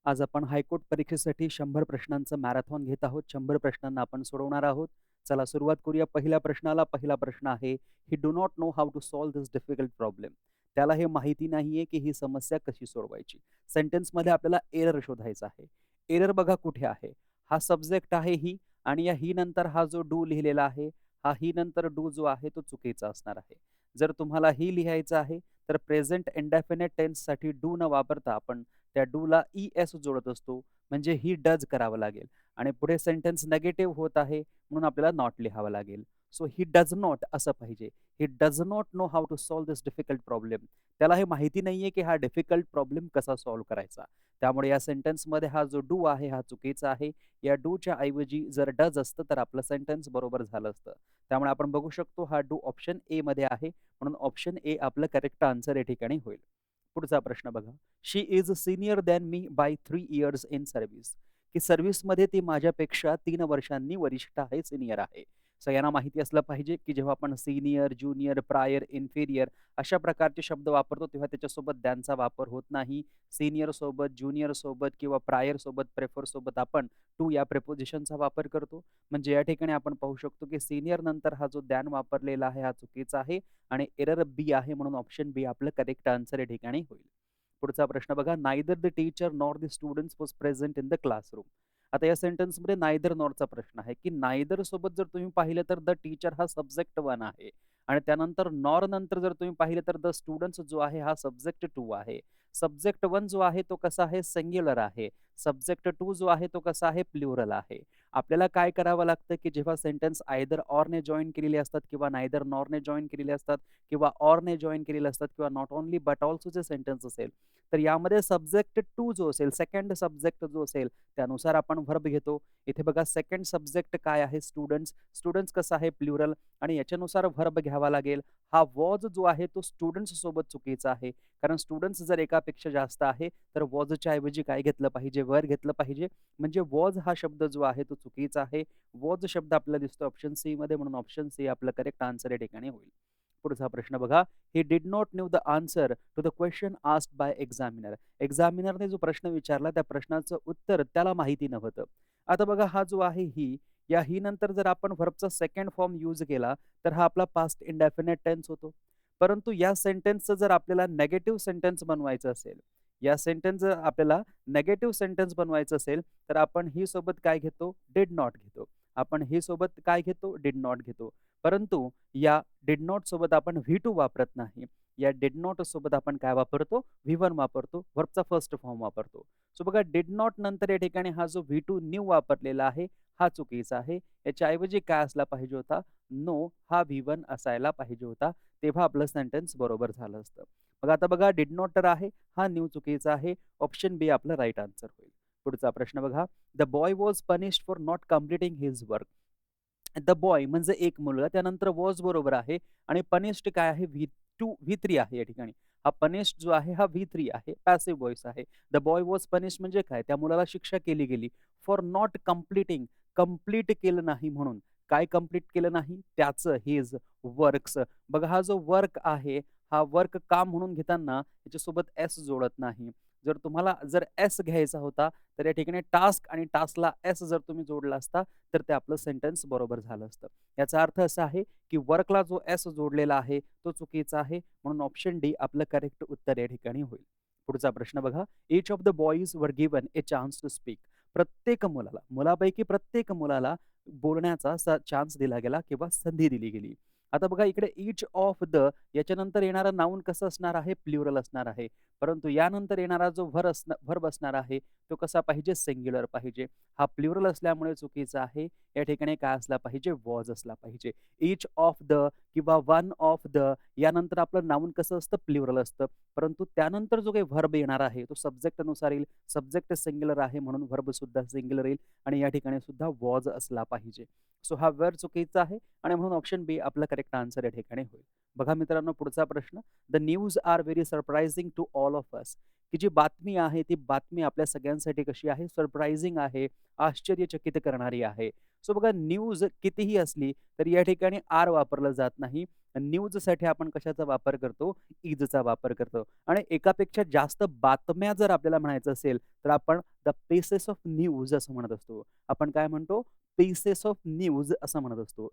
आज आपण हायकोर्ट परीक्षेसाठी 100 प्रश्नांचं मॅरेथॉन घेत आहोत. 100 प्रश्नांना आपण सोडवणार आहोत. चला सुरुवात करूया पहिल्या प्रश्नाला. पहिला प्रश्न आहे, he do not know how to solve this difficult problem. त्याला हे माहिती नाहीये, की ही समस्या कशी सोडवायची. सेंटेन्समध्ये आपल्याला एरर शोधायचा आहे. एरर बघा कुठे आहे. हा सब्जेक्ट आहे ही आणि या ही नंतर हा जो डू लिहिलेला आहे, हा ही नंतर डू जो आहे तो चुकीचा असणार आहे. जर तुम्हाला ही लिहायचं आहे, तर प्रेझेंट इंडेफिनिट टेन्ससाठी डू न वापरता आपण त्या डूला ईएस जोडत असतो म्हणजे ही डज करावं लागेल आणि पुढे सेंटेन्स नेगेटिव्ह होत आहे म्हणून आपल्याला नॉट लिहावं लागेल. सो ही डज नॉट असं पाहिजे. He does not know how to solve this difficult problem. त्याला हे माहिती नाहीये की हा डिफिकल्ट प्रॉब्लेम कसा सॉल्व्ह करायचा. त्यामुळे या सेंटेन्समध्ये हा जो डू आहे हा चुकीचा आहे. या डूच्या ऐवजी जर डज असतं तर आपलं सेंटेन्स बरोबर झालं असतं. त्यामुळे आपण बघू शकतो हा डू ऑप्शन ए मध्ये आहे म्हणून ऑप्शन ए आपलं करेक्ट आन्सर या ठिकाणी होईल. पुढचा प्रश्न बघा. She is senior than me by 3 years in service. की सर्व्हिसमध्ये ती माझ्यापेक्षा 3 वर्षांनी वरिष्ठ आहे, सीनियर आहे. सगळ्यांना माहिती असलं पाहिजे, की जेव्हा आपण सीनियर, ज्युनियर, प्रायर, इन्फेरियर अशा प्रकारचे शब्द वापरतो, तेव्हा त्याच्यासोबत दॅनचा वापर होत नाही. सीनियर सोबत, ज्युनियर सोबत किंवा प्रायर सोबत, प्रेफर सोबत आपण टू या प्रिपोझिशनचा वापर करतो. म्हणजे या ठिकाणी आपण पाहू शकतो, की सीनियर नंतर हा जो दॅन वापरलेला आहे, हा चुकीचा आहे आणि एरर बी आहे म्हणून ऑप्शन बी आपलं करेक्ट आन्सर या ठिकाणी होईल. पुढचा प्रश्न बघा. Neither the teacher nor the students was present in the classroom. आता या सेंटेन्समध्ये नायदर नॉरचा प्रश्न आहे, की नायदर सोबत जर तुम्ही पाहिलं तर द टीचर हा सब्जेक्ट 1 आहे आणि त्यानंतर नॉर नंतर जर तुम्ही पाहिलं तर द स्टुडंट्स जो आहे हा सब्जेक्ट 2 आहे. सब्जेक्ट 1 जो आहे तो कसा आहे, सिंग्युलर आहे. सब्जेक्ट 2 जो आहे तो कसा आहे, प्लुरल आहे. आपल्याला काय करावं लागतं, की जेव्हा सेंटेन्स आयदर ऑरने जॉइन केलेले असतात किंवा नायदर नॉरने जॉइन केलेले असतात किंवा ऑरने जॉइन केलेले असतात किंवा नॉट ओन्ली बट ऑल्सो जे सेंटेन्स असेल, तर यामध्ये सब्जेक्ट 2 जो असेल, सेकंड सब्जेक्ट जो असेल, त्यानुसार आपण व्हर्ब घेतो. इथे बघा सेकंड सब्जेक्ट काय आहे, स्टुडंट्स. स्टुडंट्स कसं आहे, प्लुरल आणि याच्यानुसार व्हर्ब घ्यावा लागेल. हा वॉज जो आहे तो स्टुडंट्स सोबत चुकीचा आहे. कारण स्टुडंट्स जर एकापेक्षा जास्त आहे, तर वॉजच्या ऐवजी काय घेतलं पाहिजे, वर घेतलं पाहिजे. म्हणजे वॉज हा शब्द जो आहे तो चुकीचा आहे. वॉज शब्द आपल्याला दिसतो ऑप्शन सी मध्ये म्हणून ऑप्शन सी आपलं करेक्ट आन्सर या ठिकाणी होईल. पुढचा प्रश्न बघा. He did not knew the answer to the question asked by examiner. एक्झामिनरने जो प्रश्न विचारला त्या प्रश्नाचं उत्तर त्याला माहिती नव्हतं. आता बघा हा जो आहे ही, या ही नंतर जर आपण व्हर्बचा सेकंड फॉर्म यूज केला तर हा आपला पास्ट इंडेफिनिट टेन्स होतो. परंतु या सेंटेन्सचं जर आपल्याला निगेटिव्ह सेंटेन्स बनवायचं असेल, या सेंटेन्स जर आपल्याला निगेटिव्ह सेंटेन्स बनवायचं असेल, तर आपण ही सोबत काय घेतो, डिड नॉट घेतो. आपण ही सोबत काय घेतो, डिड नॉट घेतो. परंतु या डिड नॉट सोबत आपण व्ही2 वापरत नाही. या डिड नॉट सोबत आपण काय वापरतो, व्ही1 वापरतो. व्हर्बचा फर्स्ट फॉर्म वापरतो. सो बघा डिड नॉट नंतर या ठिकाणी हा जो व्ही2 न्यू वापरलेला आहे, हा चुकीचा आहे. याच्याऐवजी काय असला पाहिजे होता, नो हा व्ही1 असायला पाहिजे होता. तेव्हा आपलं सेंटेन्स बरोबर झालं असतं. मग आता बघा डिड नॉट तर आहे, हा न्यू चुकीचा आहे. ऑप्शन बी आपलं राईट आन्सर होईल. पुढचा प्रश्न बघा. The boy was punished for not completing his work. The boy म्हणजे एक मुलगा, त्यानंतर वॉज बरोबर आहे आणि पनिश्ड काय आहे, व्ही3 आहे या ठिकाणी. हा पनिश्ड जो आहे हा व्ही3 आहे, पॅसिव्ह व्हॉइस आहे. द बॉय वॉज पनिश्ड म्हणजे काय, त्या मुलाला शिक्षा केली गेली फॉर नॉट कंप्लीटिंग, कंप्लीट केलं नाही म्हणून. काय कंप्लीट केलं नाही, त्याचं हिज वर्क्स. बघा हा जो वर्क आहे, हा वर्क काम म्हणून घेताना याच्यासोबत एस जोडत नाही. जर तुम्हाला जर एस घ्यायचा होता तर या ठिकाणी टास्क आणि टास्कला एस जर तुम्ही जोडला असता तर ते आपलं सेंटेन्स बरोबर झालं असतं. याचा अर्थ असा आहे, की वर्कला जो एस जोडलेला आहे तो चुकीचा आहे म्हणून ऑप्शन डी आपलं करेक्ट उत्तर या ठिकाणी होईल. पुढचा प्रश्न बघा. Each of the boys were given a chance to speak. प्रत्येक मुलाला, मुलापैकी प्रत्येक मुलाला बोलण्याचा चान्स दिला गेला किंवा संधी दिली गेली. आता बघा इकडे ईच ऑफ द याच्यानंतर येणारा नाउन कसं असणार आहे, प्लुरल असणार आहे. परंतु यानंतर येणारा जो व्हर्ब असणार आहे तो कसा पाहिजे, सिंग्युलर पाहिजे. हा प्लुरल असल्यामुळे चुकीचा आहे. या ठिकाणी काय असला पाहिजे, वॉज असला पाहिजे. ईच ऑफ द किंवा वन ऑफ द यानंतर आपलं नाउन कसं असतं, प्लुरल असतं. परंतु त्यानंतर जो काही व्हर्ब येणार आहे तो सब्जेक्ट नुसार येईल. सब्जेक्ट सिंग्युलर आहे म्हणून व्हर्ब सुद्धा सिंग्युलर येईल आणि या ठिकाणी सुद्धा वॉज असला पाहिजे. सो हा वेर चुकीचा आहे आणि म्हणून ऑप्शन बी आपला करेक्ट आन्सर या ठिकाणी होईल. बघा मित्रांनो पुढचा प्रश्न. The news are very surprising to all of us. की जी बातमी आहे ती बातमी आपल्या सगळ्यांसाठी कशी आहे? सरप्रायझिंग आहे, आश्चर्यचकित करणारी आहे. सो बघा न्यूज कितीही असली तरी या ठिकाणी आर वापरलं जात नाही. न्यूजसाठी आपण कशाचा वापर करतो? इजचा वापर करतो. आणि एकापेक्षा जास्त बातम्या जर आपल्याला म्हणायचं असेल, तर आपण द पीसेस ऑफ न्यूज असं म्हणत असतो. आपण काय म्हणतो? पीसेस ऑफ न्यूज असं म्हणत असतो.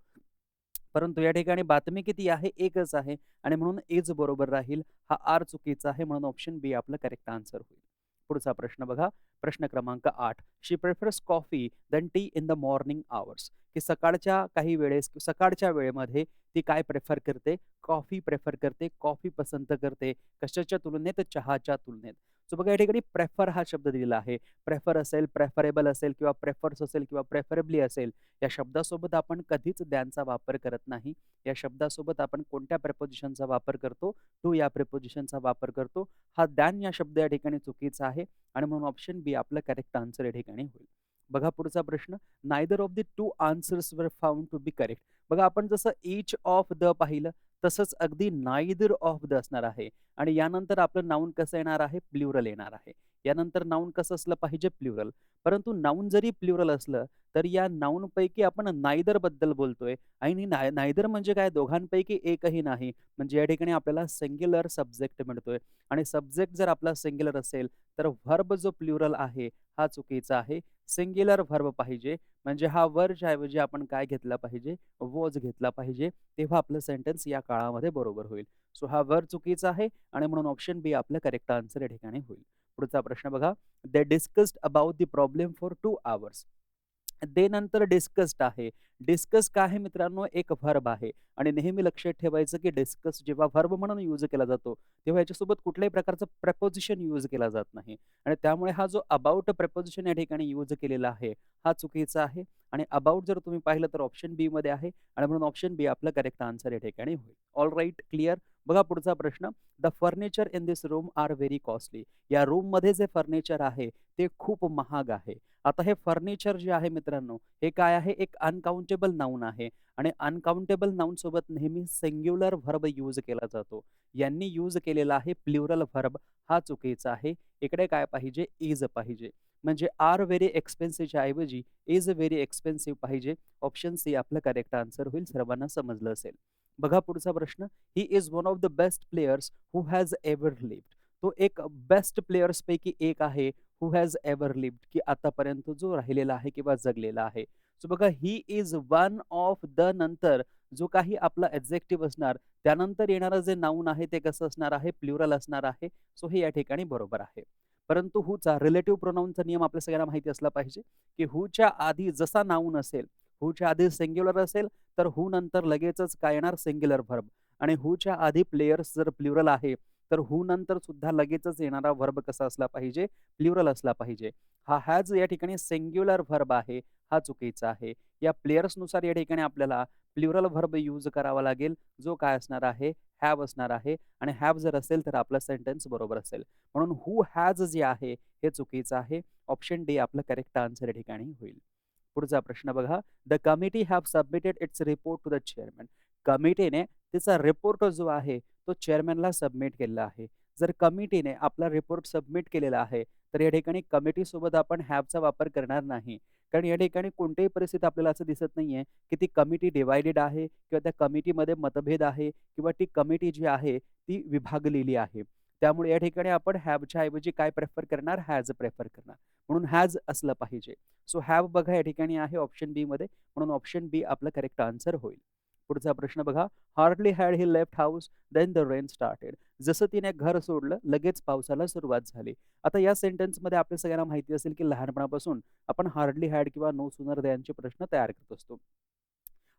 परंतु या ठिकाणी बातमी किती आहे? एकच आहे आणि म्हणून इज बरोबर राहील. हा आर चुकीचा आहे म्हणून ऑप्शन बी आपलं करेक्ट आन्सर होईल. पुढचा प्रश्न बघा. प्रश्न क्रमांक 8. She prefers coffee than tea in the morning hours. की सकाळच्या काही वेळेस सकाळच्या वेळेमध्ये ती काय प्रिफर करते? कॉफी प्रिफर करते, कॉफी पसंत करते. कशाच्या तुलनेत? चहाच्या तुलनेत. सो बघा या ठिकाणी प्रेफर हा शब्द दिलेला आहे. प्रेफर असेल, प्रेफरेबल असेल किंवा प्रेफर्स असेल किंवा प्रेफरेबली असेल. या शब्दासोबत आपण कधीच दॅनचा वापर करत नाही. या शब्दासोबत आपण कोणत्या प्रिपोजिशनचा वापर करतो? टू या प्रिपोजिशनचा वापर करतो. हा दॅन या शब्द या ठिकाणी चुकीचा आहे आणि म्हणून ऑप्शन बी आपलं करेक्ट आन्सर या ठिकाणी होईल. बघा पुढचा प्रश्न. Neither of the two answers were found to be correct. बघा आपण जसं ईच ऑफ द पाहिलं तसंच अगदी नायदर ऑफ द असणार आहे आणि यानंतर आपलं नाउन कसं येणार आहे? प्लुरल येणार आहे. यानंतर नाउन कसं असलं पाहिजे? प्लुरल. परंतु नाउन जरी प्लुरल असलं तर या नाउनपैकी आपण नायदर बद्दल बोलतोय आणि नायदर म्हणजे काय? दोघांपैकी एकही नाही. म्हणजे या ठिकाणी आपल्याला सिंग्युलर सब्जेक्ट मिळतोय आणि सब्जेक्ट जर आपला सिंग्युलर असेल तर व्हर्ब जो प्लुरल आहे हा चुकीचा आहे. सिंग्युलर व्हर्ब पाहिजे म्हणजे हा वरच्या ऐवजी आपण काय घेतला पाहिजे? वॉज घेतला पाहिजे. तेव्हा आपलं सेंटेन्स या काळामध्ये बरोबर होईल. सो हा वर्ब चुकीचा आहे आणि म्हणून ऑप्शन बी आपलं करेक्ट आन्सर या ठिकाणी होईल. पुढचा प्रश्न बघा. They discussed about the problem for 2 hours. They नंतर डिस्कस्ड आहे. डिस्कस काय आहे मित्रांनो? एक व्हर्ब आहे आणि नेहमी लक्षात ठेवायचं की डिस्कस जेव्हा व्हर्ब म्हणून यूज केला जातो, तेव्हा याच्यासोबत कुठल्याही प्रकारचं प्रेपोजिशन यूज केला जात नाही आणि त्यामुळे हा जो अबाउट प्रेपोजिशन या ठिकाणी यूज केलेला आहे, हा चुकीचा आहे आणि अबाउट जर तुम्ही पाहिलं तर ऑप्शन बी मध्ये आहे आणि म्हणून ऑप्शन बी आपलं करेक्ट आन्सर या ठिकाणी होईल. All right, clear. बघा पुढचा प्रश्न. The furniture in this room are very costly. या रूममध्ये जे फर्निचर आहे ते खूप महाग आहे. आता हे फर्निचर जे आहे मित्रांनो, हे काय आहे? एक अनकाउंटेबल नाउन आहे आणि अनकाउंटेबल नाउन सोबत नेहमी सिंग्युलर व्हर्ब यूज केला जातो. यांनी यूज केलेला आहे प्लुरल व्हर्ब. हा चुकीचा आहे. इकडे काय पाहिजे? इज पाहिजे. म्हणजे आर व्हेरी एक्सपेन्सिव्हच्या ऐवजी इज व्हेरी एक्सपेन्सिव्ह पाहिजे. ऑप्शन सी आपलं करेक्ट आन्सर होईल. सर्वांना समजलं असेल. बघा पुढचा प्रश्न. He is one of the best players who has ever lived. तो एक बेस्ट प्लेयर्स पैकी एक आहे हू हॅज एव्हर लिव्ड, की आतापर्यंत जो राहिलेला आहे किंवा जगलेला आहे. सो बघा he is one of the नंतर जो काही आपला ॲडजेक्टिव्ह असणार त्यानंतर येणारं जे नाउन आहे ते कसं असणार आहे? प्लुरल असणार आहे. सो हे या ठिकाणी बरोबर आहे. परंतु हूचा रिलेटिव्ह प्रोनाउनचा नियम आपल्या सगळ्यांना माहिती असला पाहिजे, की हूच्या आधी जसा नाउन असेल, हूच्या आधी सिंग्युलर असेल तर हू नंतर लगेचच काय येणार? सिंग्युलर व्हर्ब आणि हूच्या आधी प्लेयर्स जर प्लुरल आहे तर हू नंतर सुद्धा लगेचच येणारा व्हर्ब कसा असला पाहिजे? प्लुरल असला पाहिजे. हा हॅज या ठिकाणी सिंग्युलर व्हर्ब आहे. हा चुकीचा आहे. या प्लेयर्सनुसार या ठिकाणी आपल्याला प्लुरल व्हर्ब यूज करावा लागेल, जो काय असणार आहे? हॅव असणार आहे आणि हॅव जर असेल तर आपलं सेंटेन्स बरोबर असेल. म्हणून हू हॅज जे आहे हे चुकीचं आहे. ऑप्शन डी आपलं करेक्ट आन्सर या ठिकाणी होईल. पुढचा प्रश्न बघा. The committee have submitted its report to the chairman. कमिटीने तिचा रिपोर्ट जो आहे तो चेअरमॅनला सबमिट केलेला आहे. जर कमिटीने आपला रिपोर्ट सबमिट केलेला आहे, तर या ठिकाणी कमिटीसोबत आपण हॅवचा वापर करणार नाही. कारण या ठिकाणी कोणत्याही परिस्थितीत आपल्याला असं दिसत नाहीये, की ती कमिटी डिव्हायडेड आहे किंवा त्या कमिटीमध्ये मतभेद आहे किंवा ती कमिटी जी आहे ती विभागलेली आहे. त्यामुळे या ठिकाणी आपण हॅवच्या ऐवजी काय प्रेफर करणार? हॅज प्रेफर करणार. म्हणून हॅज असलं पाहिजे. सो हॅव बघा या ठिकाणी आहे ऑप्शन बी मध्ये म्हणून ऑप्शन बी आपलं करेक्ट आन्सर होईल. पुढचा प्रश्न बघा. Hardly had he left house then the rain started. जसं तिने घर सोडलं लगेच पावसाला सुरुवात झाली. आता या सेंटेन्समध्ये आपल्या सगळ्यांना माहिती असेल की लहानपणापासून आपण हार्डली हॅड किंवा नो सूनर दॅनचे प्रश्न तयार करत असतो.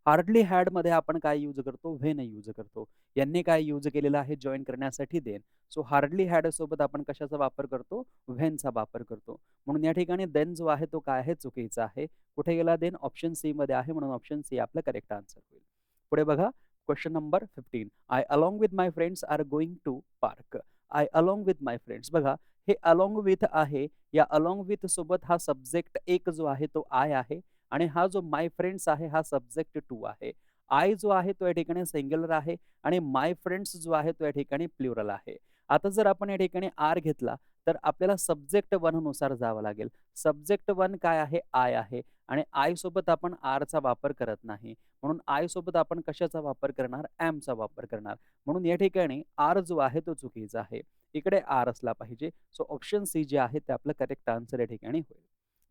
हार्डली हॅड मध्ये आपण काय यूज करतो? व्हेन यूज करतो. यांनी काय यूज केलेलं आहे? जॉइन करण्यासाठी देन. सो हार्डली हॅड सोबत आपण कशाचा वापर करतो? व्हेनचा वापर करतो. म्हणून या ठिकाणी देन जो आहे तो काय आहे? चुकीचा आहे. कुठे गेला देन? ऑप्शन सी मध्ये आहे म्हणून ऑप्शन सी आपलं करेक्ट आन्सर होईल. पुढे बघा. Question number 15. I along with my friends are going to park. I along with my friends. बघा हे अलोंग विथ आहे. या अलोंग विथ सोबत हा सब्जेक्ट एक जो आहे तो आय आहे आणि हा जो माय फ्रेंड्स आहे हा सब्जेक्ट टू आहे. आय जो आहे तो या ठिकाणी सिंग्युलर आहे आणि माय फ्रेंड्स जो आहे तो या ठिकाणी प्लुरल आहे. आता जर आपण या ठिकाणी आर घेतला, तर आपल्याला सब्जेक्ट 1 नुसार जावं लागेल. सब्जेक्ट 1 काय आहे? आय आहे आणि आय सोबत आपण आरचा वापर करत नाही. म्हणून आय सोबत आपण कशाचा वापर करणार? एमचा वापर करणार. म्हणून या ठिकाणी आर जो आहे तो चुकीचा आहे. इकडे आर असला पाहिजे. सो ऑप्शन सी जे आहे ते आपलं करेक्ट आन्सर या ठिकाणी होईल.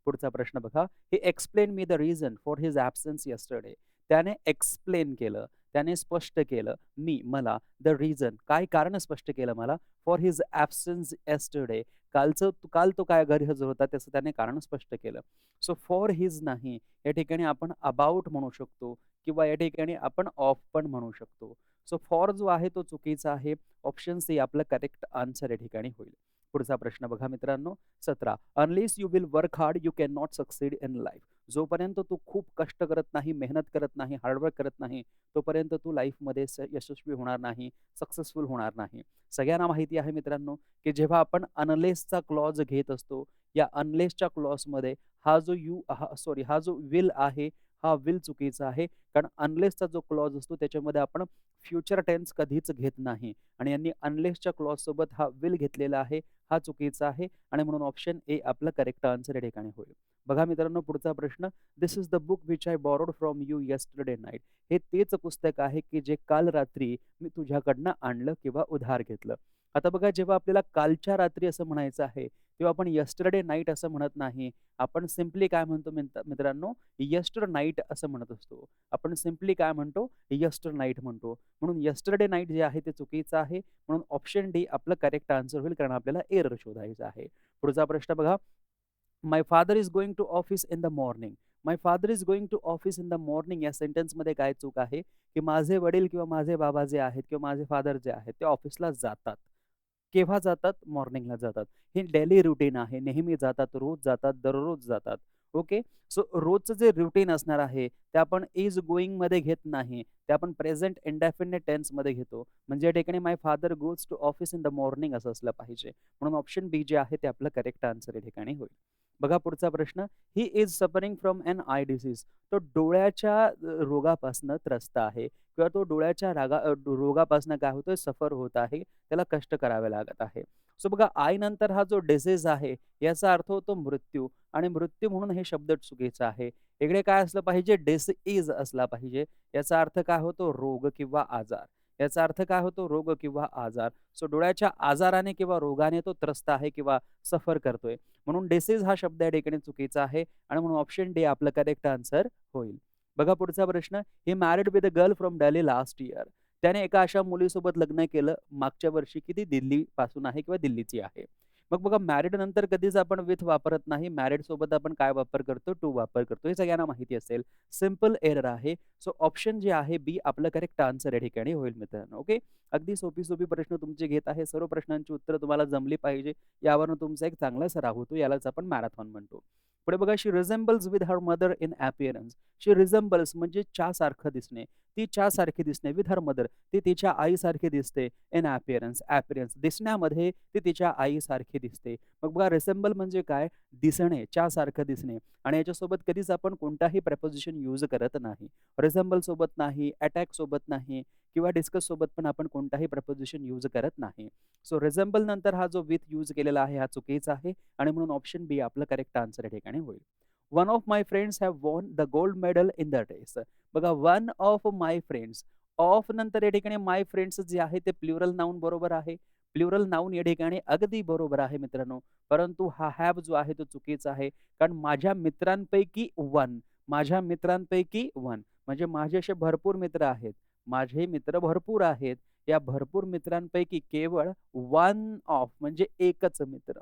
पुढचा प्रश्न बघा. He explain me the reason for his absence yesterday. त्याने एक्सप्लेन केलं, त्याने स्पष्ट केलं, मला द रिझन काय कारण स्पष्ट केलं मला फॉर हिज ॲब्सेन्स यस्टरडे. काल तो काय गैरहजर होता त्याचं त्याने कारण स्पष्ट केलं. सो फॉर हिज नाही, या ठिकाणी आपण अबाउट म्हणू शकतो किंवा या ठिकाणी आपण ऑफ पण म्हणू शकतो. सो फॉर जो आहे तो चुकीचा आहे. ऑप्शन सी आपलं करेक्ट आन्सर या ठिकाणी होईल. पुढचा प्रश्न बघा मित्रांनो, 17. Unless you will work hard you can not succeed in life. जोपर्यंत तू खूप कष्ट करत नाही, मेहनत करत नाही, हार्डवर्क करत नाही, तोपर्यंत तू लाईफमध्ये यशस्वी होणार नाही, सक्सेसफुल होणार नाही. सगळ्यांना माहिती आहे मित्रांनो, की जेव्हा आपण अनलेसचा क्लॉज घेत असतो, या अनलेसच्या क्लॉजमध्ये हा जो विल आहे, हा विल चुकीचा आहे. कारण अनलेसचा जो क्लॉज असतो त्याच्यामध्ये आपण फ्युचर टेन्स कधीच घेत नाही आणि यांनी अनलेसच्या क्लॉज सोबत हा विल घेतलेला आहे, हा चुकीचा आहे आणि म्हणून ऑप्शन ए आपलं करेक्ट आन्सर या ठिकाणी होईल. बघा मित्रांनो, पुढचा प्रश्न. This is the book which I borrowed from you yesterday night. हे तेच पुस्तक आहे की जे काल रात्री मी तुझ्याकडनं आणलं किंवा उधार घेतलं. आता बघा, जेव्हा आपल्याला कालच्या रात्री असं म्हणायचं आहे, तेव्हा आपण यस्टरडे नाईट असं म्हणत नाही. आपण सिम्पली काय म्हणतो मित्रांनो, यस्टर नाईट असं म्हणत असतो. आपण सिम्पली काय म्हणतो? यस्टर नाईट म्हणतो. म्हणून यस्टरडे नाईट जे आहे ते चुकीचं आहे. म्हणून ऑप्शन डी आपलं करेक्ट आन्सर होईल, कारण आपल्याला एरर शोधायचा आहे. पुढचा प्रश्न बघा. My father is going to office in the morning. My father is going to office in the morning या सेंटेन्समध्ये काय चूक आहे? की माझे वडील किंवा माझे बाबा जे आहेत किंवा माझे फादर जे आहेत ते ऑफिसला जातात. केव्हा जातात? मॉर्निंगला जातात. हे डेली रुटीन आहे. नेहमी जातात, रोज जातात, दररोज जातात. ओके. सो रोजचं जे रुटीन असणार आहे ते आपण इज गोइंगमध्ये घेत नाही. ते आपण प्रेझेंट इंडेफिनिट टेन्समध्ये घेतो. म्हणजे या ठिकाणी my father goes to office in the morning असं असलं पाहिजे. म्हणून ऑप्शन बी जे आहे ते आपलं करेक्ट आन्सर या ठिकाणी होईल. बघा पुढचा प्रश्न. He is suffering from an eye disease. तो डोळ्याच्या रोगापासून त्रस्त आहे किंवा तो डोळ्याच्या रोगापासून काय होतोय? सफर होत आहे. त्याला कष्ट करावे लागत आहे. सो बघा, आय नंतर हा जो डिसीज आहे याचा अर्थ होतो मृत्यू आणि मृत्यू म्हणून हे शब्द चुकीचा आहे. इकडे काय असलं पाहिजे? डिसइज असला पाहिजे. याचा अर्थ काय होतो? रोग किंवा आजार. याचा अर्थ काय होतो? रोग किंवा आजार. सो डोळ्याच्या आजाराने किंवा रोगाने तो त्रस्त आहे किंवा सफर करतोय. म्हणून डिसीज हा शब्द या ठिकाणी चुकीचा आहे आणि म्हणून ऑप्शन डी आपलं करेक्ट आन्सर होईल. बघा पुढचा प्रश्न. He married with a girl from Delhi last year. त्याने एका अशा मुलीसोबत लग्न केलं मागच्या वर्षी की ती दिल्लीपासून आहे किंवा दिल्लीची आहे. मग बघा, मॅरिड नंतर कधीच आपण विथ वापरत नाही. मॅरिड सोबत आपण काय वापर करतो? टू वापर करतो. हे सगळ्यांना माहिती असेल. सिंपल एरर आहे. सो ऑप्शन जे आहे बी आपलं करेक्ट आन्सर या ठिकाणी होईल मित्रांनो. ओके. अगदी सोपी प्रश्न तुमचे घेत आहे. सर्व प्रश्नांची उत्तरं तुम्हाला जमली पाहिजे. यावरून तुमचा एक चांगला सराव होतो. यालाच आपण मॅरेथॉन म्हणतो. पुढे बघा. She resembles with her mother in appearance. She resembles म्हणजे सारखं दिसणे. ती सारखी दिसणे. विथ हर मदर, ती तिच्या आईसारखी दिसते. इन अपीअरन्स दिसण्यामध्ये ती तिच्या आईसारखी दिसते. मग बघा, रिसेम्बल म्हणजे काय? दिसणे, सारखं दिसणे आणि याच्यासोबत कधीच आपण कोणताही प्रेपोजिशन यूज करत नाही. रिसेम्बल सोबत नाही, अटॅक सोबत नाही किंवा डिस्कस सोबत पण आपण कोणताही प्रेपोजिशन यूज करत नाही. सो रिसेम्बल नंतर हा जो विथ यूज केलेला आहे हा चुकीचा आहे आणि म्हणून ऑप्शन बी आपलं करेक्ट आन्सर या ठिकाणी होईल. One of my friends have won the gold medal in the race. बघा, one of my friends, of नंतर या ठिकाणी माय फ्रेंड्स जे आहे ते प्लुरल नाउन बरोबर आहे. प्लुरल नाउन या ठिकाणी अगदी बरोबर आहे मित्रांनो. परंतु हा हॅव जो आहे तो चुकीचा आहे. कारण माझ्या मित्रांपैकी वन म्हणजे माझे असे भरपूर मित्र आहेत. माझे मित्र भरपूर आहेत. या भरपूर मित्रांपैकी केवळ वन ऑफ म्हणजे एकच मित्र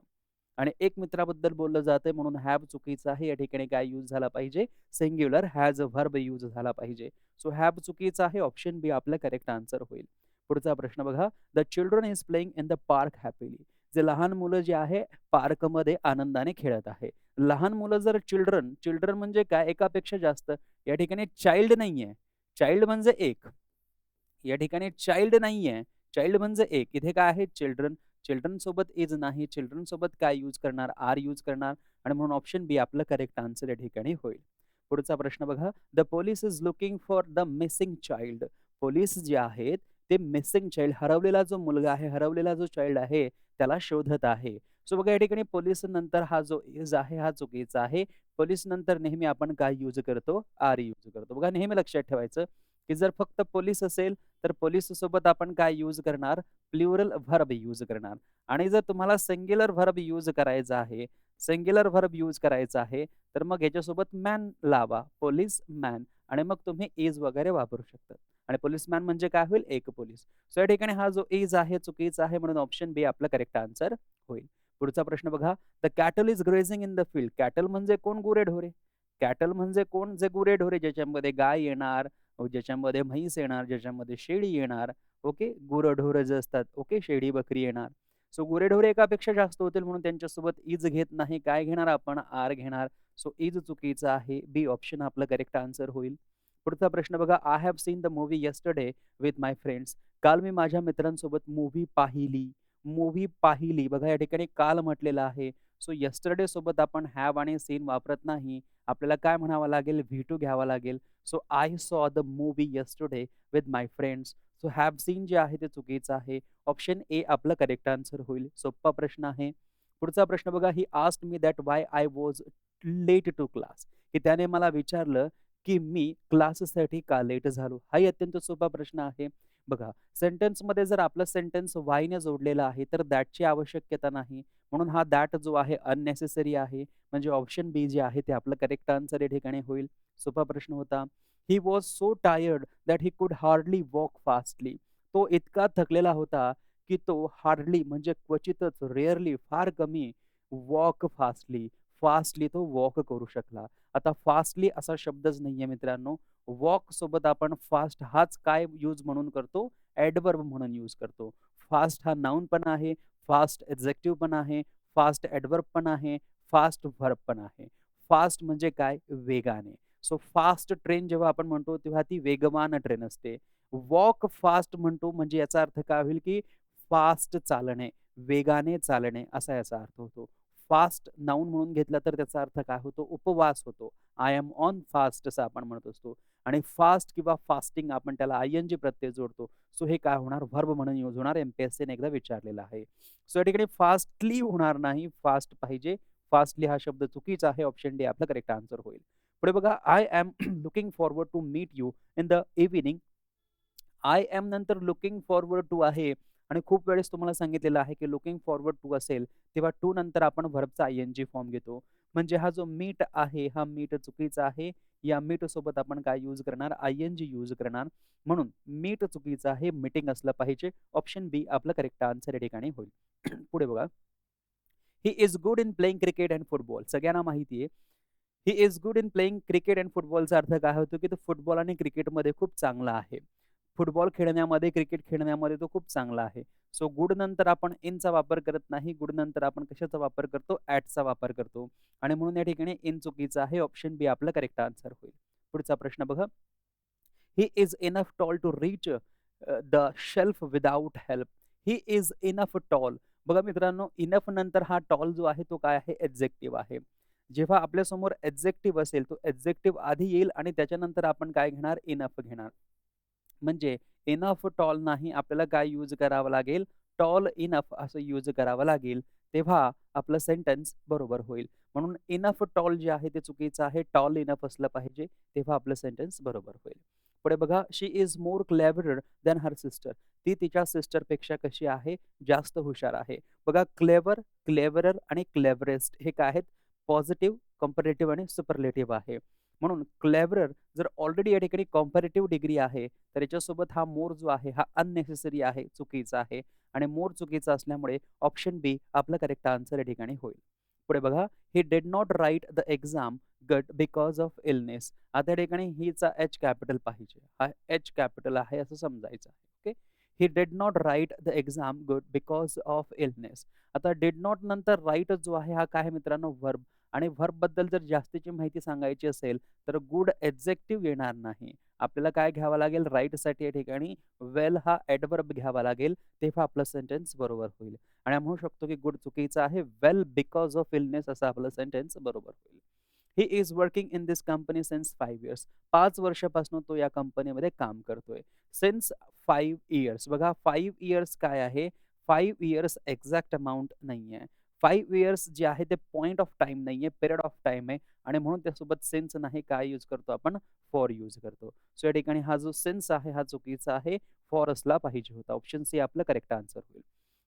आणि एक मित्राबद्दल बोललं जातंय म्हणून हॅव चुकीचं आहे. या ठिकाणी काय यूज झाला पाहिजे? Singular has a verb use झाला पाहिजे. सो हॅव चुकीचा आहे. ऑप्शन बी आपलं करेक्ट आन्सर होईल. पुढचा प्रश्न बघा. The children is playing in the park happily. जे लहान मुलं जे आहे पार्कमध्ये आनंदाने खेळत आहे. लहान मुलं जर चिल्ड्रन म्हणजे काय? एकापेक्षा जास्त. या ठिकाणी चाइल्ड नाहीये. चाइल्ड म्हणजे एक. या ठिकाणी चाइल्ड नाहीये. चाइल्ड म्हणजे एक. इथे काय आहे? चिल्ड्रन. चिल्ड्रन सोबत इज नाही. चिल्ड्रन सोबत काय यूज करणार? आर यूज करणार आणि म्हणून ऑप्शन बी आपलं करेक्ट आन्सर या ठिकाणी होईल. पुढचा प्रश्न बघा. The police is looking for the missing child. Police जे आहेत ते मिसिंग चाइल्ड, हरवलेला जो मुलगा आहे, हरवलेला जो चाइल्ड आहे, त्याला शोधत आहे. सो बघा या ठिकाणी पोलिस नंतर हा जो इज आहे हा चुकीचा आहे. पोलिस नंतर नेहमी आपण काय यूज करतो? आर यूज करतो. बघा नेहमी लक्षात ठेवायचं, की जर फक्त पोलिस असेल, तर पोलिस सोबत आपण काय यूज करणार? प्लुरल व्हर्ब यूज करणार. आणि जर तुम्हाला सिंग्युलर व्हर्ब यूज करायचा आहे, सिंग्युलर व्हर्ब यूज करायचा आहे, तर मग याच्यासोबत मॅन लावा, पोलिस मॅन आणि मग तुम्ही इज वगैरे वापरू शकता. आणि पोलिसमॅन म्हणजे काय होईल? एक पोलीस. सो या ठिकाणी हा जो इज आहे चुकीचा आहे म्हणून ऑप्शन बी आपला करेक्ट आन्सर होईल. पुढचा प्रश्न बघा. The cattle is grazing in the field. Cattle म्हणजे कोण? गुरेढोरे. कॅटल म्हणजे कोण? जे गुरेढोरे, ज्याच्यामध्ये गाय येणार, ज्याच्यामध्ये म्हैस येणार, ज्याच्यामध्ये शेळी येणार. ओके. गुरंढोरं जे असतात. ओके. शेळी, बकरी येणार. सो गुरेढोरे एकापेक्षा जास्त होतील म्हणून त्यांच्यासोबत इज घेत नाही. काय घेणार आपण? आर घेणार. सो इज चुकीचा आहे. बी ऑप्शन आपलं करेक्ट आन्सर होईल. पुढचा प्रश्न बघा. I have seen the movie yesterday with my friends. काल मी माझ्या मित्रांसोबत मूव्ही पाहिली. मूव्ही पाहिली. बघा या ठिकाणी काल म्हटलेलं आहे. सो येस्टरडे सोबत आपण हॅव आणि सीन वापरत नाही. आपल्याला काय म्हणावं लागेल? व्ही टू घ्यावा लागेल. So I saw the movie yesterday with my friends. So have seen जे आहे ते चुकीचं आहे. ऑप्शन ए आपलं करेक्ट आन्सर होईल. सोप्पा प्रश्न आहे. पुढचा प्रश्न बघा. He asked me that why I was late to class. की त्याने मला विचारलं की मी क्लाससाठी का लेट झालो? हाही अत्यंत सोपा प्रश्न आहे. बघा सेंटेन्समध्ये जर आपलं सेंटेन्स व्हायने जोडलेलं आहे, तर दॅटची आवश्यकता नाही. म्हणून हा दॅट जो आहे अननेसेसरी आहे. म्हणजे ऑप्शन बी जे आहे ते आपलं करेक्ट आन्सर या ठिकाणी होईल. सोपा प्रश्न होता. He was so tired that he could hardly walk fastly. तो इतका थकलेला होता, की तो हार्डली म्हणजे क्वचितच, रेअरली, फार कमी वॉक फास्टली, फास्टली तो वॉक करू शकला. आता फास्टली असा शब्दच नाहीये मित्रांनो. वॉक सोबत आपण फास्ट हाच काय यूज म्हणून करतो? ॲडव्हर्ब म्हणून यूज करतो. फास्ट हा नाउन पण आहे, फास्ट ॲडजेक्टिव्ह पण आहे, फास्ट ॲडव्हर्ब पण आहे, फास्ट व्हर्ब पण आहे. फास्ट म्हणजे काय? वेगाने. सो फास्ट ट्रेन जेव्हा आपण म्हणतो तेव्हा ती वेगवान ट्रेन असते. वॉक फास्ट म्हणतो म्हणजे याचा अर्थ काय होईल, की फास्ट चालणे, वेगाने चालणे असा याचा अर्थ होतो. फास्ट नाउन म्हणून घेतला तर त्याचा अर्थ काय होतो? उपवास होतो. आय एम ऑन फास्ट असं आपण म्हणत असतो. आणि फास्ट किंवा फास्टिंग आपण त्याला आयएनजी प्रत्यय जोडतो. सो हे काय होणार? व्हर्ब म्हणून यूज होणार. एम-पी-एस-सीने एकदा विचारलेलं आहे. सो या ठिकाणी फास्टली होणार नाही, फास्ट पाहिजे. फास्टली हा शब्द चुकीचा आहे. ऑप्शन डी आपला करेक्ट आन्सर होईल. पुढे बघा. I am looking forward to meet you in the evening. I am नंतर लुकिंग फॉरवर्ड टू आहे आणि खूप वेळेस तुम्हाला सांगितलेलं आहे, की लुकिंग फॉरवर्ड टू असेल, तेव्हा टू नंतर आपण व्हर्बचा आयएनजी फॉर्म घेतो. म्हणजे हा जो मीट आहे, हा मीट चुकीचा आहे. या मीट सोबत आपण काय यूज करणार? आयएनजी यूज करणार. म्हणून मीट चुकीचं आहे. मीटिंग असलं पाहिजे. ऑप्शन बी आपलं करेक्ट आन्सर या ठिकाणी होईल. पुढे बघा. He is good in playing cricket and football. सगळ्यांना माहिती आहे. He is good in playing cricket and फुटबॉलचा अर्थ काय होतो, की तो फुटबॉल आणि क्रिकेटमध्ये खूप चांगला आहे. फुटबॉल खेळण्यामध्ये, क्रिकेट खेळण्यामध्ये तो खूप चांगला आहे. सो गुड नंतर आपण इनचा वापर करत नाही. गुड नंतर आपण कशाचा वापर करतो? ॲटचा वापर करतो. आणि म्हणून या ठिकाणी इन चुकीचा आहे. ऑप्शन बी आपलं करेक्ट आन्सर होईल. पुढचा प्रश्न बघा. He is enough tall to reach the shelf without help. He is enough tall. बघा मित्रांनो, इनफ नंतर हा टॉल जो आहे तो काय आहे? ॲडजेक्टिव्ह आहे. जेव्हा आपल्यासमोर ॲडजेक्टिव्ह असेल, तो ॲडजेक्टिव्ह आधी येईल आणि त्याच्यानंतर आपण काय घेणार? इनफ घेणार. म्हणजे इनफ टॉल नाही, आपल्याला काय यूज करावं लागेल? टॉल इनफ असं यूज करावं लागेल. तेव्हा आपलं सेंटन्स बरोबर होईल. म्हणून इनफ टॉल जे आहे ते चुकीचं आहे. टॉल इनफ असलं पाहिजे. तेव्हा आपलं सेंटन्स बरोबर होईल. पुढे बघा. She is more cleverer than her sister. ती तिच्या सिस्टरपेक्षा कशी आहे? जास्त हुशार आहे. बघा क्लेव्हर, क्लेव्हरर आणि क्लेव्हरेस्ट हे काय आहेत? पॉझिटिव्ह, कंपॅरेटिव्ह आणि सुपरलेटिव्ह आहे. म्हणून क्लेव्हरर जर ऑलरेडी या ठिकाणी कॉम्पॅरेटिव्ह डिग्री आहे, तर याच्यासोबत हा मोर जो आहे हा अननेसेसरी आहे, चुकीचा आहे. आणि मोर चुकीचा असल्यामुळे ऑप्शन बी आपलं करेक्ट आन्सर या ठिकाणी होईल. पुढे बघा. He did not write the exam गट बिकॉज ऑफ इलनेस. आता या ठिकाणी हीचा एच कॅपिटल पाहिजे. हा एच कॅपिटल आहे असं समजायचं आहे. Okay. He did not write the exam good because of illness. आता डिड नॉट नंतर राईट जो आहे हा काय आहे मित्रांनो? व्हर्ब. आणि व्हर्ब बद्दल जर जास्तीची माहिती सांगायची असेल तर गुड ॲडजेक्टिव्ह येणार नाही. आपल्याला काय घ्यावं लागेल? राईटसाठी या ठिकाणी वेल हा ॲडव्हर्ब घ्यावा लागेल. तेव्हा आपलं सेंटेन्स बरोबर होईल. आणि म्हणू शकतो की गुड चुकीचं आहे. वेल बिकॉज ऑफ इलनेस असं आपलं सेंटेन्स बरोबर होईल. He is working in this company since 5 years. 5 वर्षापासून तो या कंपनीमध्ये काम करतोय. Since 5 years. बघा 5 इयर्स काय आहे? 5 इयर्स एक्झॅक्ट अमाउंट नाहीये. 5 इयर्स जे आहे ते पॉइंट ऑफ टाईम नाहीये, पिरियड ऑफ टाईम आहे आणि म्हणून त्यासोबत सिन्स नाही, काय यूज करतो आपण? फॉर यूज करतो. सो या ठिकाणी हा जो सिन्स आहे हा चुकीचा आहे. फॉर असला पाहिजे होता. ऑप्शन सी आपलं करेक्ट आन्सर होईल.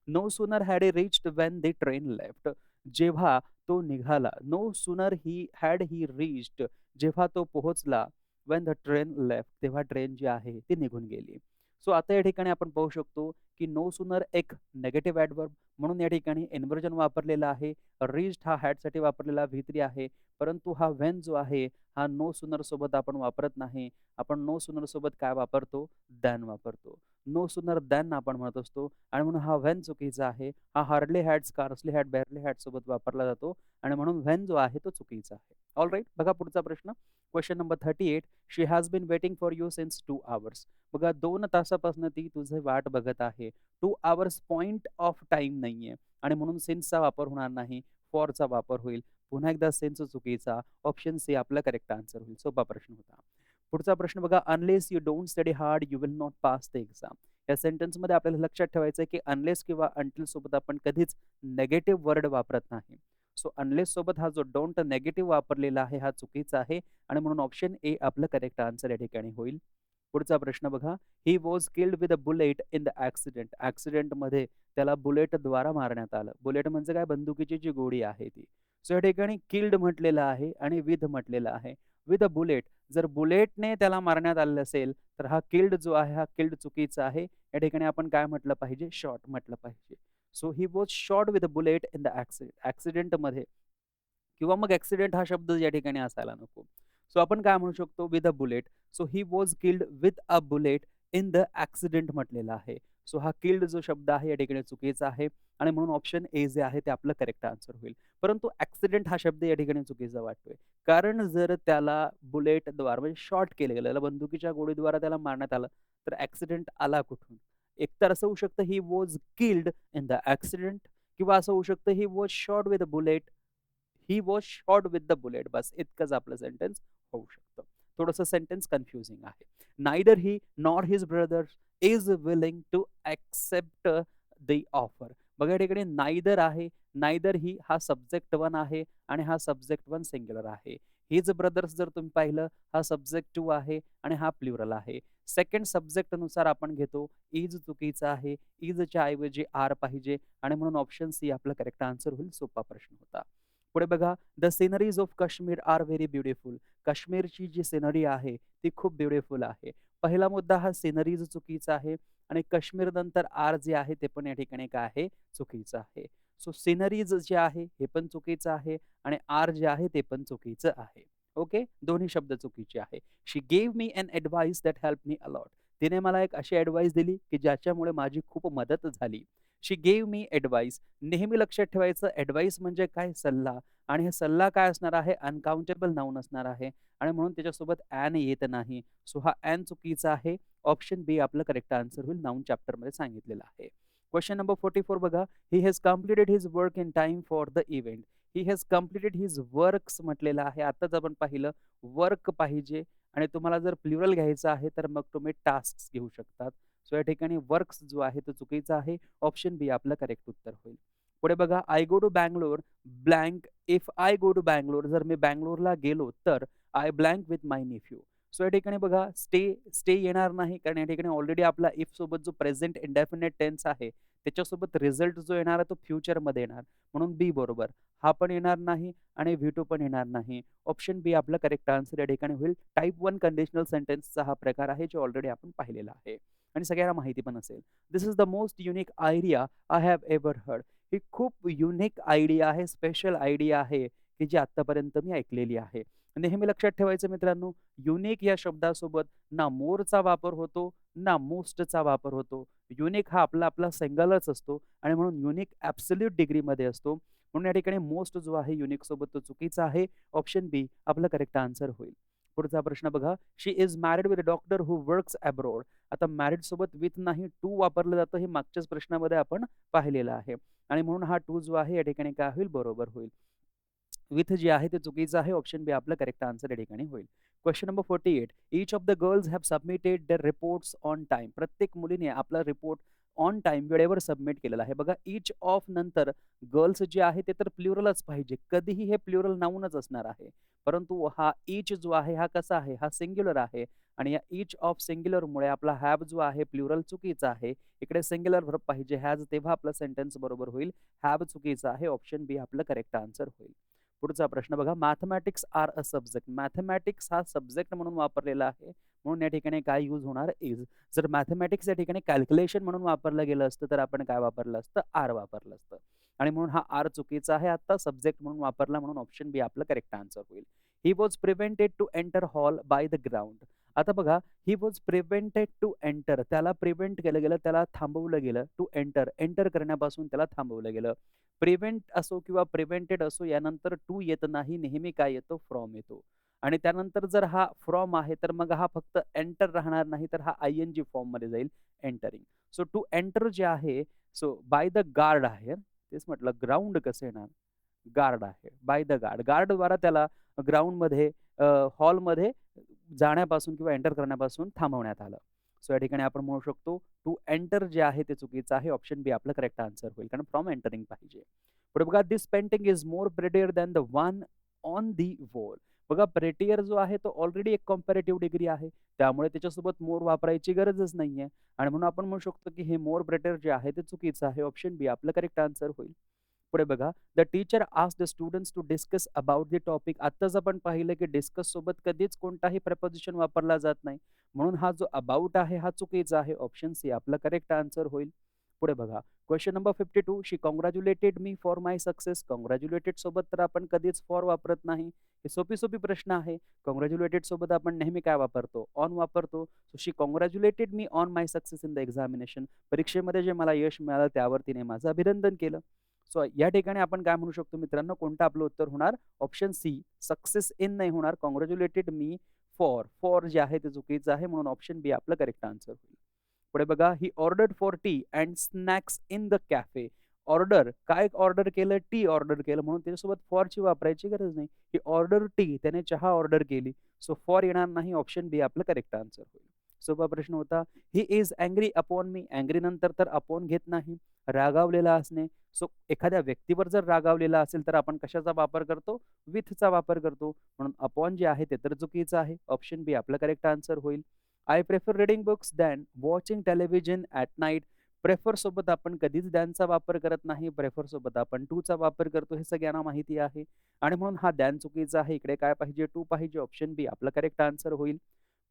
No sooner had he reached when the train left. जेव्हा तो निघाला. No sooner had he reached, जेव्हा तो पोहोचला. व्हेन द ट्रेन लेफ्ट, तेव्हा ट्रेन जी आहे ती निघून गेली. सो आता या ठिकाणी आपण पाहू शकतो की नो सूनर एक नेगेटिव्ह ॲडव्हर्ब म्हणून या ठिकाणी इन्व्हर्जन वापरलेला आहे. रिच्ड हा हॅडसाठी वापरलेला व्ही3 आहे. परंतु हा व्हेन जो आहे हा नो सूनर सोबत आपण वापरत नाही. आपण नो सूनर सोबत काय वापरतो? दॅन वापरतो. नो सूनर दॅन आपण म्हणत असतो आणि म्हणून हा व्हेन चुकीचा आहे. हा hardly had, scarcely had, barely had सोबत वापरला जातो आणि म्हणून व्हेन जो आहे तो चुकीचा आहे. ऑलराईट, बघा पुढचा प्रश्न. Question number 38. She has been waiting for you since 2 hours. बघा 2 तासापासून ती तुझी वाट बघत आहे. 2 आवर्स पॉइंट ऑफ टाईम नाहीये आणि म्हणून सिन्सचा वापर होणार नाही. फॉरचा वापर होईल. पुन्हा एकदा सिन्स चुकीचा. ऑप्शन सी आपला करेक्ट आन्सर होईल. सोपा प्रश्न होता. पुढचा प्रश्न बघा. Unless you don't study hard you will not pass the exam. या सेंटेन्समध्ये आपल्याला लक्षात ठेवायचं आहे की अनलेस किंवा अंटिल सोबत आपण कधीच नेगेटिव्ह वर्ड वापरत नाही. सो अनलेस सोबत हा जो डोंट नेगेटिव्ह वापरलेला आहे हा चुकीचा आहे आणि म्हणून ऑप्शन ए आपलं करेक्ट आन्सर या ठिकाणी होईल. पुढचा प्रश्न बघा. He was killed with a bullet in the accident. ॲक्सिडेंटमध्ये त्याला बुलेटद्वारा मारण्यात आलं. बुलेट म्हणजे काय? बंदुकीची जी गोळी आहे ती. सो या ठिकाणी किल्ड म्हटलेलं आहे आणि विथ म्हटलेलं आहे. विथ अ बुलेट, जर बुलेटने त्याला मारण्यात आलेलं असेल तर हा किल्ड जो आहे हा किल्ड चुकीचा आहे. या ठिकाणी आपण काय म्हटलं पाहिजे? शॉट म्हटलं पाहिजे. So he was shot with a bullet in the accident. ॲक्सिडेंटमध्ये किंवा मग ॲक्सिडेंट हा शब्द या ठिकाणी असायला नको. सो आपण काय म्हणू शकतो? With a bullet. So he was killed with a bullet in the accident म्हटलेला आहे. सो हा किल्ड जो शब्द आहे या ठिकाणी चुकीचा आहे आणि म्हणून ऑप्शन ए जे आहे ते आपलं करेक्ट आन्सर होईल. परंतु ॲक्सिडेंट हा शब्द या ठिकाणी चुकीचा वाटतोय. कारण जर त्याला बुलेटद्वारे म्हणजे शॉट केलं गेलं, बंदुकीच्या गोळीद्वारा त्याला मारण्यात आलं, तर ॲक्सिडेंट आला कुठून? एकतर असं होऊ शकतं he was killed in the accident किंवा असं होऊ शकतं he was shot with a bullet. He was shot with the bullet. बस इतकंच आपलं सेंटेन्स होऊ शकतं. थोडंसं सेंटेन्स कन्फ्युजिंग आहे. Neither he nor his brother is willing to accept the offer. बघा या ठिकाणी नायदर आहे. नायदर ही हा सब्जेक्ट 1 आहे आणि हा सब्जेक्ट 1 सिंग्युलर आहे. हिज ब्रदर्स जर तुम्ही पाहिलं हा सब्जेक्ट 2 आहे आणि हा प्लुरल आहे. सेकंड सब्जेक्ट नुसार आपण घेतो. इज चुकीचा आहे. इजच्या ऐवजी आर पाहिजे आणि म्हणून ऑप्शन सी आपलं करेक्ट आन्सर होईल. सोपा प्रश्न होता. पुढे बघा. The sceneries of Kashmir are very beautiful. काश्मीरची जी सिनरी आहे ती खूप ब्युटिफुल आहे. पहिला मुद्दा हा सिनरीज चुकीचा आहे आणि काश्मीर नंतर आर जे आहे ते पण या ठिकाणी काय आहे? चुकीचं आहे. सो सिनरीज जे आहे हे पण चुकीचं आहे आणि आर जे आहे ते पण चुकीचं आहे. ओके, दोन्ही शब्द चुकीचे आहे. She gave me an advice that help me a lot. तिने मला एक अशी ॲडवाइस दिली की ज्याच्यामुळे माझी खूप मदत झाली. शी गेव मी ॲडवाइस. नेहमी लक्षात ठेवायचं ॲडवाइस म्हणजे काय? सल्ला. आणि हे सल्ला काय असणार आहे? अनकाउंटेबल नाउन असणार आहे आणि म्हणून त्याच्यासोबत ॲन येत नाही. सो हा ॲन चुकीचा आहे. ऑप्शन बी आपलं करेक्ट आन्सर होईल. नाउन चॅप्टरमध्ये सांगितलेलं आहे. क्वेश्चन नंबर 44 बघा. He has completed his work in time for the event. He has completed his works म्हटलेलं आहे. आताच आपण पाहिलं वर्क पाहिजे आणि तुम्हाला जर प्लुरल घ्यायचं आहे तर मग तुम्ही टास्क घेऊ शकतात. सो या ठिकाणी वर्क्स जो आहे तो चुकीचा आहे. ऑप्शन बी आपलं करेक्ट उत्तर होईल. पुढे बघा. I go to Bangalore blank if I go to Bangalore. जर मी बंगलोरला गेलो तर I blank with my nephew. So या ठिकाणी बघा स्टे स्टे येणार नाही कारण या ठिकाणी ऑलरेडी आपला इफ सोबत जो प्रेझेंट इंडेफिनिट टेन्स आहे त्याच्यासोबत रिझल्ट जो येणार आहे तो फ्युचरमध्ये येणार. म्हणून बी बरोबर. हा पण येणार नाही आणि व्ही2 पण येणार नाही. ऑप्शन बी आपला करेक्ट आन्सर या ठिकाणी होईल. टाइप 1 कंडिशनल सेंटेन्सचा हा प्रकार आहे जो ऑलरेडी आपण पाहिलेला आहे आणि सगळ्यांना माहिती पण असेल. This is the most unique idea I have ever heard. ही खूप युनिक आयडिया आहे, स्पेशल आयडिया आहे की जी आत्तापर्यंत मी ऐकलेली आहे. नेहमी लक्षात ठेवायचं मित्रांनो, युनिक या शब्दासोबत ना मोरचा वापर होतो ना मोस्टचा वापर होतो. युनिक हा आपला आपला सिंगलच असतो आणि म्हणून युनिक ॲब्सोल्यूट डिग्रीमध्ये असतो. म्हणून या ठिकाणी मोस्ट जो आहे युनिक सोबत तो चुकीचा आहे. ऑप्शन बी आपलं करेक्ट आन्सर होईल. पुढचा प्रश्न बघा. She is married with a doctor who works abroad. आता मॅरिड सोबत विथ नाही टू वापरलं जातं हे मागच्याच प्रश्नामध्ये आपण पाहिलेलं आहे आणि म्हणून हा टू जो आहे या ठिकाणी काय होईल? बरोबर होईल. विथ जे आहे ते चुकीचं आहे. ऑप्शन बी आपलं करेक्ट आन्सर या ठिकाणी होईल. Question number 48. Each of the girls have submitted their reports on time. प्रत्येक मुलीने आपला रिपोर्ट ऑन टाईम वेळेवर सबमिट केलेला आहे. बघा ईच ऑफ नंतर गर्ल्स जे आहे ते तर प्लुरलच पाहिजे. कधीही हे प्लुरल नाऊनच असणार आहे. परंतु हा ईच जो आहे हा कसा आहे? हा सिंग्युलर आहे आणि या ईच ऑफ सिंग्युलरमुळे आपला हॅव जो आहे प्लुरल चुकीचा आहे. इकडे सिंग्युलर व्हर्ब पाहिजे हॅज, तेव्हा आपलं सेंटेन्स बरोबर होईल. हॅव चुकीचा आहे. ऑप्शन बी आपलं करेक्ट आन्सर होईल. पुढचा प्रश्न बघा, mathematics are a subject. Mathematics हा सब्जेक्ट म्हणून वापरलेला आहे. म्हणून या ठिकाणी काय यूज होणार? इज. जर मॅथमॅटिक्स या ठिकाणी कॅल्क्युलेशन म्हणून वापरलं गेलं असतं तर आपण काय वापरलं असतं? आर वापरलं असतं. आणि म्हणून हा आर चुकीचा आहे. आता सब्जेक्ट म्हणून वापरला म्हणून ऑप्शन बी आपलं करेक्ट आन्सर होईल. He was prevented to enter hall by the ground. आता बघा, he was prevented to enter. त्याला प्रिव्हेंट केलं गेलं, त्याला थांबवलं गेलं. टू एंटर, एंटर करण्यापासून त्याला थांबवलं गेलं. प्रिव्हेंट असो किंवा प्रिव्हेंटेड असो, यानंतर टू येत नाही, नेहमी काय येतो? फ्रॉम येतो. आणि त्यानंतर जर हा फ्रॉम आहे तर मग हा फक्त एंटर राहणार नाही, तर हा आयएनजी फॉर्ममध्ये जाईल, एंटरिंग. सो टू एंटर जे आहे, सो बाय द गार्ड आहे. तेच म्हटलं ग्राउंड कसं येणार? गार्ड आहे. By the guard. गार्डद्वारा त्याला ग्राउंडमध्ये हॉलमध्ये जाण्यापासून किंवा एंटर करण्यापासून थांबवण्यात आलं. सो या ठिकाणी आपण म्हणू शकतो टू एंटर जे आहे ते चुकीचं आहे. ऑप्शन बी आपलं करेक्ट आन्सर होईल. कारण फ्रॉम एंटरिंग पाहिजे. पुढे बघा, this painting is more prettier than the one on the wall. बघा प्रेटियर जो आहे तो ऑलरेडी एक कॉम्पॅरेटिव्ह डिग्री आहे. त्यामुळे त्याच्यासोबत मोर वापरायची गरजच नाहीये. आणि म्हणून आपण म्हणू शकतो की हे मोर प्रेटियर जे आहे ते चुकीचं आहे. ऑप्शन बी आपलं करेक्ट आन्सर होईल. पुढे बघा, the teacher asked the students to discuss about the topic. आत्ताच आपण पाहिलं की डिस्कस सोबत कधीच कोणताही प्रपोजिशन वापरला जात नाही. म्हणून हा जो अबाउट आहे हा चुकीचा आहे. ऑप्शन सी आपला करेक्ट आन्सर होईल. पुढे बघा, question number 52. She congratulated me for my success. Congratulated सोबत तर आपण कधीच फॉर वापरत नाही. हे सोपी सोपी प्रश्न आहे. कॉंग्रॅच्युलेटेड सोबत आपण नेहमी काय वापरतो? ऑन वापरतो. So she congratulated me on my success in the examination. परीक्षेमध्ये जे मला यश मिळालं त्यावर तिने माझं अभिनंदन केलं. सो या ठिकाणी आपण काय म्हणू शकतो मित्रांनो? कोणतं आपलं उत्तर होणार? ऑप्शन सी, सक्सेस इन नाही होणार. कॉंग्रॅच्युलेटेड मी फॉर. फॉर जे आहे ते चुकीचं आहे. म्हणून ऑप्शन बी आपलं करेक्ट आन्सर होईल. पुढे बघा, he ordered for T and snacks in the cafe. Order काय ऑर्डर केलं? टी ऑर्डर केलं, म्हणून त्याच्यासोबत फॉरची वापरायची गरज नाही. ही ऑर्डर टी, त्याने चहा ऑर्डर केली. सो फॉर येणार नाही. ऑप्शन बी आपलं करेक्ट आन्सर होईल. सोपा प्रश्न होता. He is angry upon me. Angry नंतर तर अपॉन घेत नाही. रागावलेला असणे. सो एखाद्या व्यक्तीवर जर रागावलेला असेल तर आपण कशाचा वापर करतो? विथचा वापर करतो. म्हणून अपॉन जे आहे ते तर चुकीचं आहे. ऑप्शन बी आपलं करेक्ट आन्सर होईल. I prefer reading books than watching television at night. Prefer सोबत आपण कधीच दॅनचा वापर करत नाही. प्रेफर सोबत आपण टूचा वापर करतो, हे सगळ्यांना माहिती आहे. आणि म्हणून हा दॅन चुकीचा आहे. इकडे काय पाहिजे? टू पाहिजे. ऑप्शन बी आपला करेक्ट आन्सर होईल.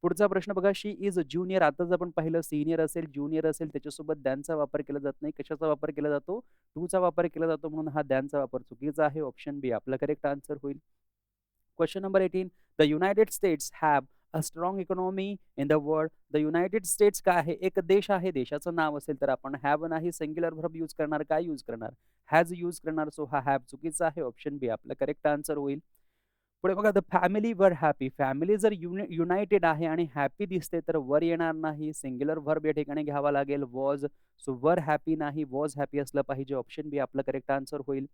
पुढचा प्रश्न बघा, शी इज ज्युनियर. आताच आपण पाहिलं सीनियर असेल, ज्युनियर असेल त्याच्यासोबत दॅनचा वापर केला जात नाही. कशाचा वापर केला जातो? टूचा वापर केला जातो. म्हणून हा दॅनचा वापर चुकीचा आहे. ऑप्शन बी आपला करेक्ट आन्सर होईल. Question number 18. The United states have a strong economy in the world. The United states काय आहे? एक देश आहे. देशाचं नाव असेल तर आपण हॅव नाही, सिंग्युलर व्हर्ब यूज करणार. काय यूज करणार? हॅज यूज करणार. सो हा हॅव चुकीचा आहे. ऑप्शन बी आपलं करेक्ट आन्सर होईल. पुढे बघा, द फॅमिली वर हॅपी. फॅमिली जर युनायटेड आहे आणि हॅपी दिसते तर वर येणार नाही. सिंग्युलर व्हर्ब या ठिकाणी घ्यावा लागेल, वॉज. सो वर हॅपी नाही, वॉज हॅपी असलं पाहिजे. ऑप्शन बी आपलं करेक्ट आन्सर होईल.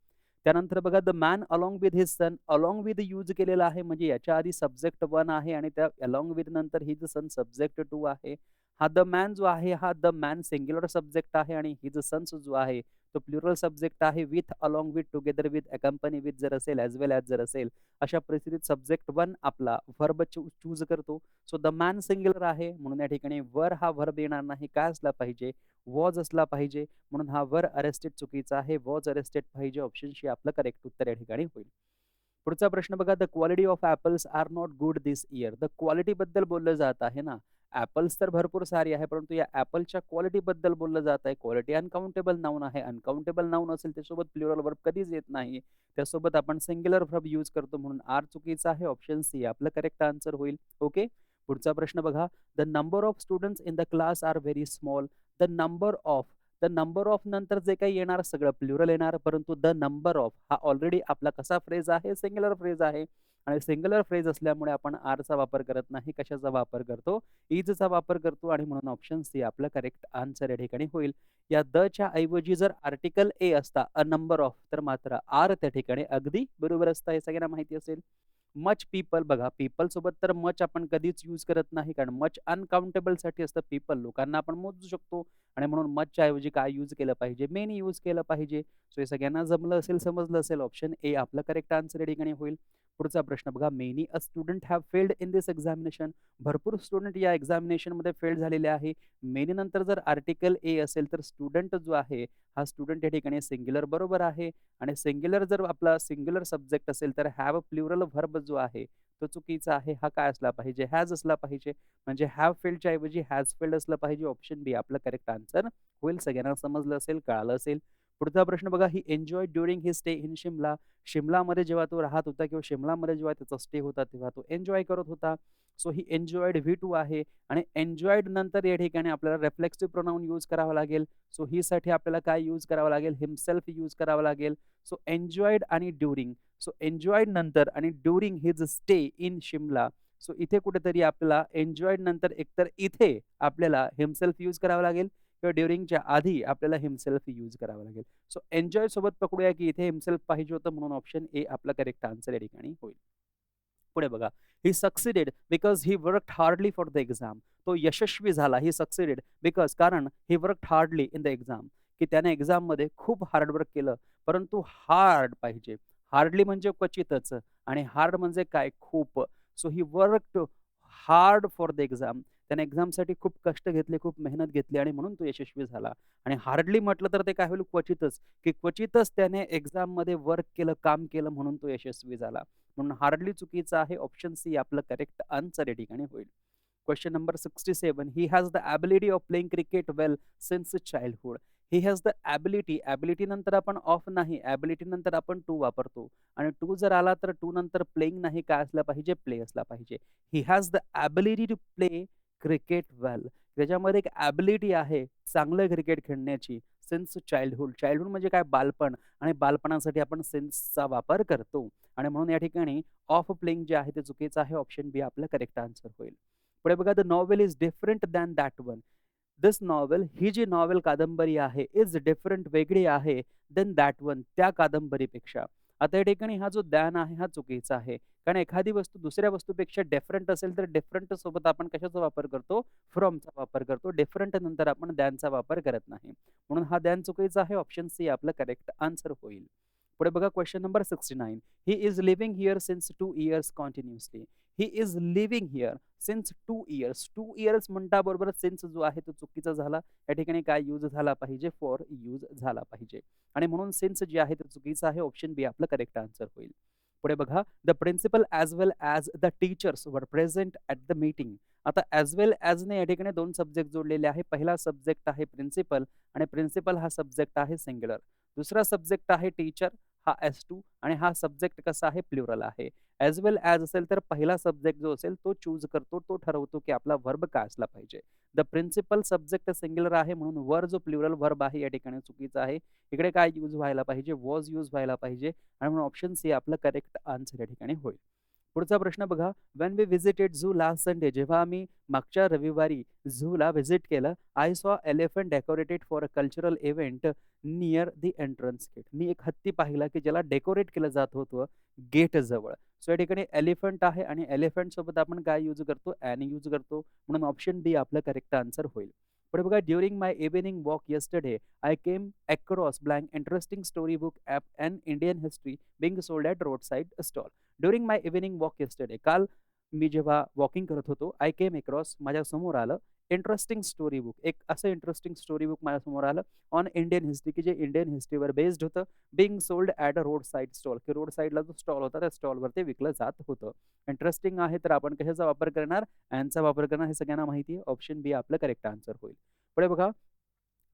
त्यानंतर बघा, the man along with his son. Along with use केलेला आहे म्हणजे याच्या आधी सब्जेक्ट वन आहे आणि त्या अलॉंग विथ नंतर हिज सन सब्जेक्ट टू आहे. हा द मॅन जो आहे हा द मॅन सिंग्युलर सब्जेक्ट आहे आणि हिज सन्स जो आहे तो प्लुरल सब्जेक्ट आहे. With, along with, together with, अकंपनी with जर असेल, ॲज वेल ॲज जर असेल, अशा परिस्थितीत सब्जेक्ट वन आपला व्हर्ब चूज करतो. सो द मॅन सिंग्युलर आहे म्हणून या ठिकाणी वर हा व्हर्ब येणार नाही. काय असला पाहिजे? वॉज असला पाहिजे. म्हणून हा वर अरेस्टेड चुकीचा आहे. वॉज अरेस्टेड पाहिजे. ऑप्शन शी आपलं करेक्ट उत्तर या ठिकाणी होईल. पुढचा प्रश्न बघा, the quality of apples are not good this year. The quality बद्दल बोललं जात आहे ना. ॲपल्स तर भरपूर सारी आहे, परंतु या ॲपलच्या क्वालिटी बद्दल बोललं जात आहे. क्वालिटी अनकाउंटेबल नाऊन आहे. अनकाउंटेबल नाऊन असेल त्यासोबत प्लुरल व्हर्ब कधीच येत नाही. त्यासोबत आपण सिंग्युलर व्हर्ब यूज करतो म्हणून आर चुकीचा आहे. ऑप्शन सी आपलं करेक्ट आन्सर होईल. ओके. पुढचा प्रश्न बघा, the number of students in the class are very small. The number of, the number of नंतर जे काही येणार सगळं प्लुरल येणार, परंतु द नंबर ऑफ हा ऑलरेडी आपला कसा फ्रेज आहे? सिंग्युलर फ्रेज आहे आणि सिंग्युलर फ्रेज असल्यामुळे आपण आरचा वापर करत नाही. कशाचा वापर करतो? इजचा वापर करतो आणि म्हणून ऑप्शन सी आपलं करेक्ट आन्सर या ठिकाणी होईल. या दच्या ऐवजी जर आर्टिकल ए असता, अ नंबर ऑफ, तर मात्र आर त्या ठिकाणी अगदी बरोबर असतं. हे सगळ्यांना माहिती असेल. मच पीपल बघा, पीपल सोबत तर मच आपण कधीच यूज करत नाही, कारण मच अनकाउंटेबलसाठी असतं. पीपल लोकांना आपण मोजू शकतो आणि म्हणून मचच्या ऐवजी काय यूज केलं पाहिजे? मेनी यूज केलं पाहिजे. सो हे सगळ्यांना जमलं असेल, समजलं असेल. ऑप्शन ए आपलं करेक्ट आन्सर या ठिकाणी होईल. पुढचा प्रश्न बघा, many a student have failed in this examination. भरपूर स्टुडंट या एक्झामिनेशनमध्ये फेल झालेले आहे. मेनी नंतर जर आर्टिकल ए असेल तर स्टुडंट जो आहे, हा स्टुडंट या ठिकाणी सिंग्युलर बरोबर आहे आणि सिंग्युलर जर आपला सिंग्युलर सब्जेक्ट असेल तर हॅव प्लुरल व्हर्ब जो आहे तो चुकीचा आहे. हा काय असला पाहिजे? हॅज असला पाहिजे. म्हणजे हॅव फेल्डच्या ऐवजी हॅज फेल्ड असलं पाहिजे. ऑप्शन बी आपलं करेक्ट आन्सर होईल. सगळ्यांना समजलं असेल, कळालं असेल. पुढचा प्रश्न बघा, he enjoy during his stay in Shimla. शिमलामध्ये जेव्हा तो राहत होता किंवा शिमलामध्ये जेव्हा त्याचा स्टे होता तेव्हा तो एन्जॉय करत होता. सो ही एन्जॉयड व्ही2 आहे आणि एन्जॉयड नंतर या ठिकाणी आपल्याला रिफ्लेक्सिव्ह प्रोनाउन यूज करावा लागेल. सो ही साठी आपल्याला काय यूज करावं लागेल? हिमसेल्फ यूज करावं लागेल. सो एन्जॉयड आणि ड्युरिंग. सो एन्जॉयड नंतर आणि during his stay in Shimla. So इथे कुठेतरी आपल्याला एन्जॉयड नंतर एकतर इथे आपल्याला हिमसेल्फ यूज करावं लागेल किंवा ड्युरिंगच्या आधी आपल्याला हिमसेल्फ यूज करावं लागेल. सो एन्जॉय सोबत पकडूया की इथे हिमसेल्फ पाहिजे होतं म्हणून ऑप्शन ए आपला करेक्ट आन्सर या ठिकाणी होईल. पुढे बघा, he succeeded because he worked hardly for the exam. तो यशस्वी झाला. ही सक्सिडेड बिकॉज कारण he worked hardly in the exam, की त्याने एक्झाममध्ये खूप हार्डवर्क केलं. परंतु हार्ड पाहिजे. हार्डली म्हणजे क्वचितच आणि हार्ड म्हणजे काय? खूप. So he worked hard for the exam. त्याने एक्झामसाठी खूप कष्ट घेतले, खूप मेहनत घेतली आणि म्हणून तो यशस्वी झाला. आणि हार्डली म्हटलं तर ते काय होईल? क्वचितच, की क्वचितच त्याने एक्झाममध्ये वर्क केलं, काम केलं म्हणून तो यशस्वी झाला. म्हणून हार्डली चुकीचं आहे. ऑप्शन सी आपलं करेक्ट आन्सर या ठिकाणी होईल. Question number 67, he has the ability of playing cricket well since childhood. He has the ability. Ability नंतर आपण ऑफ नाही, ॲबिलिटी नंतर आपण टू वापरतो आणि टू जर आला तर टू नंतर प्लेइंग नाही, काय असला पाहिजे? प्ले असला पाहिजे. He has the ability to play cricket well. त्याच्यामध्ये एक ॲबिलिटी आहे चांगलं क्रिकेट खेळण्याची. Since childhood. चाइल्डहुड म्हणजे काय? बालपण आणि बालपणासाठी आपण सिन्सचा वापर करतो आणि म्हणून या ठिकाणी ऑफ प्लेइंग जे आहे ते चुकीचं आहे. ऑप्शन बी आपलं करेक्ट आन्सर होईल. पुढे बघा, the novel is different than that one. This novel, ही जी नॉव्हेल कादंबरी आहे, इज डिफरंट वेगळी आहे देन दॅट वन, त्या कादंबरीपेक्षा. आता या ठिकाणी हा जो दॅन आहे हा चुकीचा आहे. कारण एखादी वस्तू दुसऱ्या वस्तूपेक्षा डिफरंट असेल तर डिफरंट सोबत आपण कशाचा वापर करतो? फ्रॉमचा वापर करतो. डिफरंट नंतर आपण दॅनचा वापर करत नाही. म्हणून हा दॅन चुकीचा आहे. ऑप्शन सी आपलं करेक्ट आन्सर होईल. पुढे बघा, question number 69, he is living here since 2 years continuously. He is living here since 2 years. 2 years म्हणता बरोबर सिन्स जो आहे तो चुकीचा झाला. या ठिकाणी काय यूज झाला पाहिजे? फॉर यूज झाला पाहिजे आणि म्हणून सिन्स जे आहे ते चुकीचं आहे. ऑप्शन बी आपलं करेक्ट आन्सर होईल. पुढे बघा, the principal as well as the teachers were present at the meeting. आता ॲज वेल ॲजने या ठिकाणी दोन सब्जेक्ट जोडलेले आहे. पहिला सब्जेक्ट आहे प्रिन्सिपल आणि प्रिन्सिपल हा सब्जेक्ट आहे सिंग्युलर. दुसरा सब्जेक्ट आहे टीचर, हा S2 आणि हा सब्जेक्ट कसा आहे? प्लुरल आहे. ॲज वेल ॲज असेल तर पहिला सब्जेक्ट जो असेल तो चूज करतो, तो ठरवतो की आपला व्हर्ब काय असला पाहिजे. द प्रिन्सिपल सब्जेक्ट सिंग्युलर आहे म्हणून वर जो प्लुरल व्हर्ब आहे या ठिकाणी चुकीचा आहे. इकडे काय यूज व्हायला पाहिजे? वॉज यूज व्हायला पाहिजे आणि म्हणून ऑप्शन सी आपलं करेक्ट आन्सर या ठिकाणी होईल. पुढचा प्रश्न बघा, when we visited zoo last Sunday. जेव्हा आम्ही मागच्या रविवारी झूला व्हिजिट केलं, I saw elephant decorated for a cultural event near the entrance gate. मी एक हत्ती पाहिला की ज्याला डेकोरेट केलं जात होतं गेट जवळ. सो या ठिकाणी एलिफंट आहे आणि एलिफंट सोबत आपण काय यूज करतो? ॲन यूज करतो म्हणून ऑप्शन डी आपलं करेक्ट आन्सर होईल. पुढे बघा, during my evening walk yesterday I came across blank interesting story book app and Indian history being sold at road side stall. During my evening walk yesterday, काल मी जेव्हा walking करत होतो, I came across माझ्या समोर आलं interesting story book, एक असं इंटरेस्टिंग स्टोरी बुक माझ्यासमोर आलं ऑन इंडियन हिस्ट्री, की जे इंडियन हिस्ट्रीवर बेस्ड होतं. Being sold at a road side stall, की रोड साईडला जो स्टॉल होता त्या स्टॉलवर ते विकलं जात होतं. इंटरेस्टिंग आहे तर आपण कशाचा वापर करणार? अँडचा वापर करणार. हे सगळ्यांना माहिती आहे. ऑप्शन बी आपलं करेक्ट आन्सर होईल. पुढे बघा,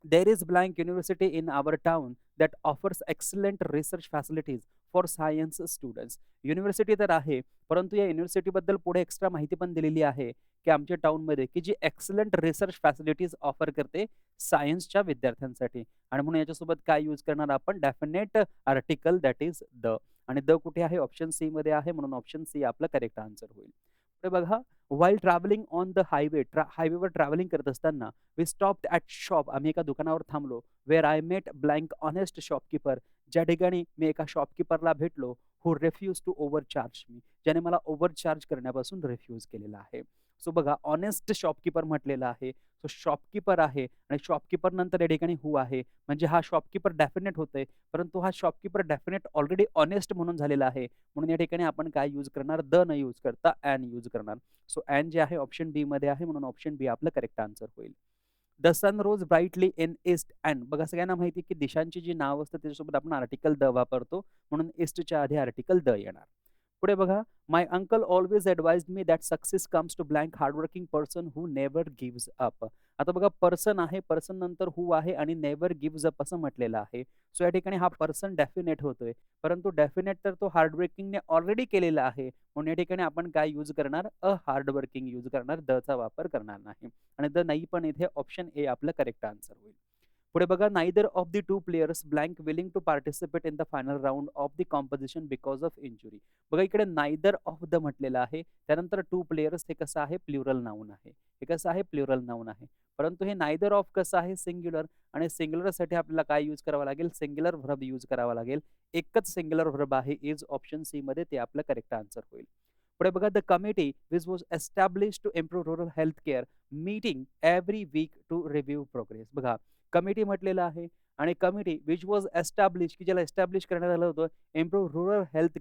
there is blank university in our town that offers excellent research facilities for science students. University तर आहे, परंतु या युनिव्हर्सिटीबद्दल पुढे एक्स्ट्रा माहिती पण दिलेली आहे की आमच्या टाउनमध्ये की जी एक्सलंट रिसर्च फॅसिलिटीज ऑफर करते सायन्सच्या विद्यार्थ्यांसाठी आणि म्हणून याच्यासोबत काय यूज करणार आपण definite article that is the आणि द कुठे आहे ऑप्शन सी मध्ये आहे म्हणून ऑप्शन सी आपलं करेक्ट आन्सर होईल. पुढे बघा व्हाईल ट्रॅव्हलिंग ऑन द हायवेवर ट्रॅव्हलिंग करत असताना वी स्टॉप्ड ॲट शॉप आम्ही एका दुकानावर थांबलो where I met blank honest shopkeeper ज्या ठिकाणी मी एका शॉपकीपरला भेटलो हू रेफ्यूज टू ओव्हरचार्ज मी ज्याने मला ओव्हरचार्ज करण्यापासून रिफ्यूज केलेला आहे. सो बघा ऑनेस्ट शॉपकीपर म्हटलेला आहे. सो शॉपकीपर आहे आणि शॉपकीपर नंतर या ठिकाणी हू आहे म्हणजे हा शॉपकीपर डेफिनेट होतोय परंतु हा शॉपकीपर डेफिनेट ऑलरेडी ऑनेस्ट म्हणून झालेला आहे म्हणून या ठिकाणी आपण काय यूज करणार द न यूज करता ॲन यूज करणार. सो ॲन जे आहे ऑप्शन बी मध्ये आहे म्हणून ऑप्शन बी आपलं करेक्ट आन्सर होईल. The sun rose brightly in east and बघा सगळ्यांना माहिती आहे की दिशांची जी नाव असतं त्याच्यासोबत आपण आर्टिकल द वापरतो म्हणून ईस्टच्या आधी आर्टिकल द येणार. पुढे बघा my uncle always advised me that success comes to blank hardworking person who never gives up. आता बघा पर्सन आहे पर्सन नंतर हू आहे आणि नेव्हर गिव्स अप असं म्हटलेलं आहे. सो या ठिकाणी हा पर्सन डेफिनेट होतोय परंतु डेफिनेट तर तो हार्डवर्किंगने ऑलरेडी केलेला आहे म्हणून या ठिकाणी आपण काय यूज करणार अ हार्डवर्किंग यूज करणार दचा वापर करणार नाही आणि द नाही पण इथे ऑप्शन ए आपलं करेक्ट आन्सर होईल. पुढे बघा neither of the two players blank willing to participate in the final round of the composition because of injury. बघा इकडे नायदर ऑफ द म्हटलेलं आहे त्यानंतर टू प्लेयर्स हे कसं आहे प्ल्युरल नाऊन आहे हे कसं आहे प्ल्युरल नाऊन आहे परंतु हे नायदर ऑफ कसं आहे सिंग्युलर आणि सिंग्युलरसाठी आपल्याला काय यूज करावं लागेल सिंग्युलर व्हर्ब यूज करावा लागेल. एकच सिंग्युलर व्हर्ब आहे इज ऑप्शन सी मध्ये ते आपलं करेक्ट आन्सर होईल. पुढे बघा the committee which was establish to improve rural health care meeting every week to review progress. बघा कमिटी म्हटलेलं आहे आणि कमिटी विच वॉज एस्टॅब्लिश की ज्याला एस्टॅब्लिश करण्यात आलं होतं improve rural health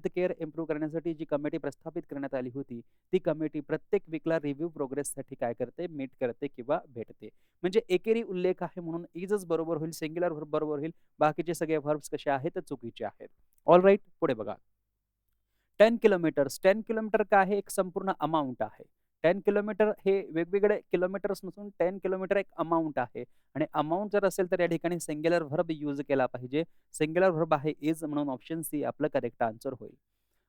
care improve करण्यासाठी जी कमिटी प्रस्थापित करण्यात आली होती ती कमिटी प्रत्येक वीकला रिव्ह्यू प्रोग्रेससाठी काय करते मीट करते किंवा भेटते म्हणजे एकेरी उल्लेख आहे म्हणून इजच बरोबर होईल सिंग्युलर व्हर्ब बरोबर होईल बाकीचे सगळे व्हर्ब्स कसे आहेत तर चुकीचे आहेत. ऑल राईट पुढे बघा 10 किलोमीटर काय आहे एक संपूर्ण अमाऊंट आहे. 10 किलोमीटर हे वेगवेगळे किलोमीटर्स नसून 10 किलोमीटर एक अमाऊंट आहे आणि अमाऊंट जर असेल तर या ठिकाणी सिंग्युलर व्हर्ब यूज केला पाहिजे. सिंग्युलर व्हर्ब आहे इज म्हणून ऑप्शन सी आपलं करेक्ट आन्सर होईल.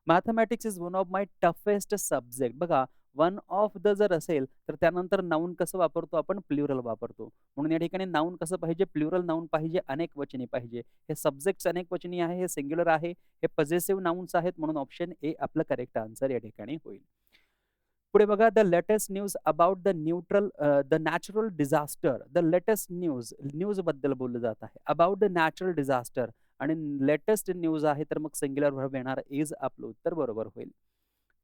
Mathematics is one of my toughest subject. बघा वन ऑफ द जर असेल तर त्यानंतर नाऊन कसं वापरतो आपण प्ल्युरल वापरतो म्हणून या ठिकाणी नाऊन कसं पाहिजे प्ल्युरल नाऊन पाहिजे अनेक वचनी पाहिजे. हे सब्जेक्ट्स अनेक वचनी आहे हे सिंग्युलर आहे हे पॉझेसिव्ह नाउन्स आहेत म्हणून ऑप्शन ए आपलं करेक्ट आन्सर या ठिकाणी होईल. पुढे बघा the latest news about the natural disaster. The latest news बद्दल बोललं जात आहे अबाउट द नॅचरल डिझास्टर आणि लेटेस्ट न्यूज आहे तर मग सिंग्युलर व्हर्ब येणार इज आपलं उत्तर बरोबर होईल.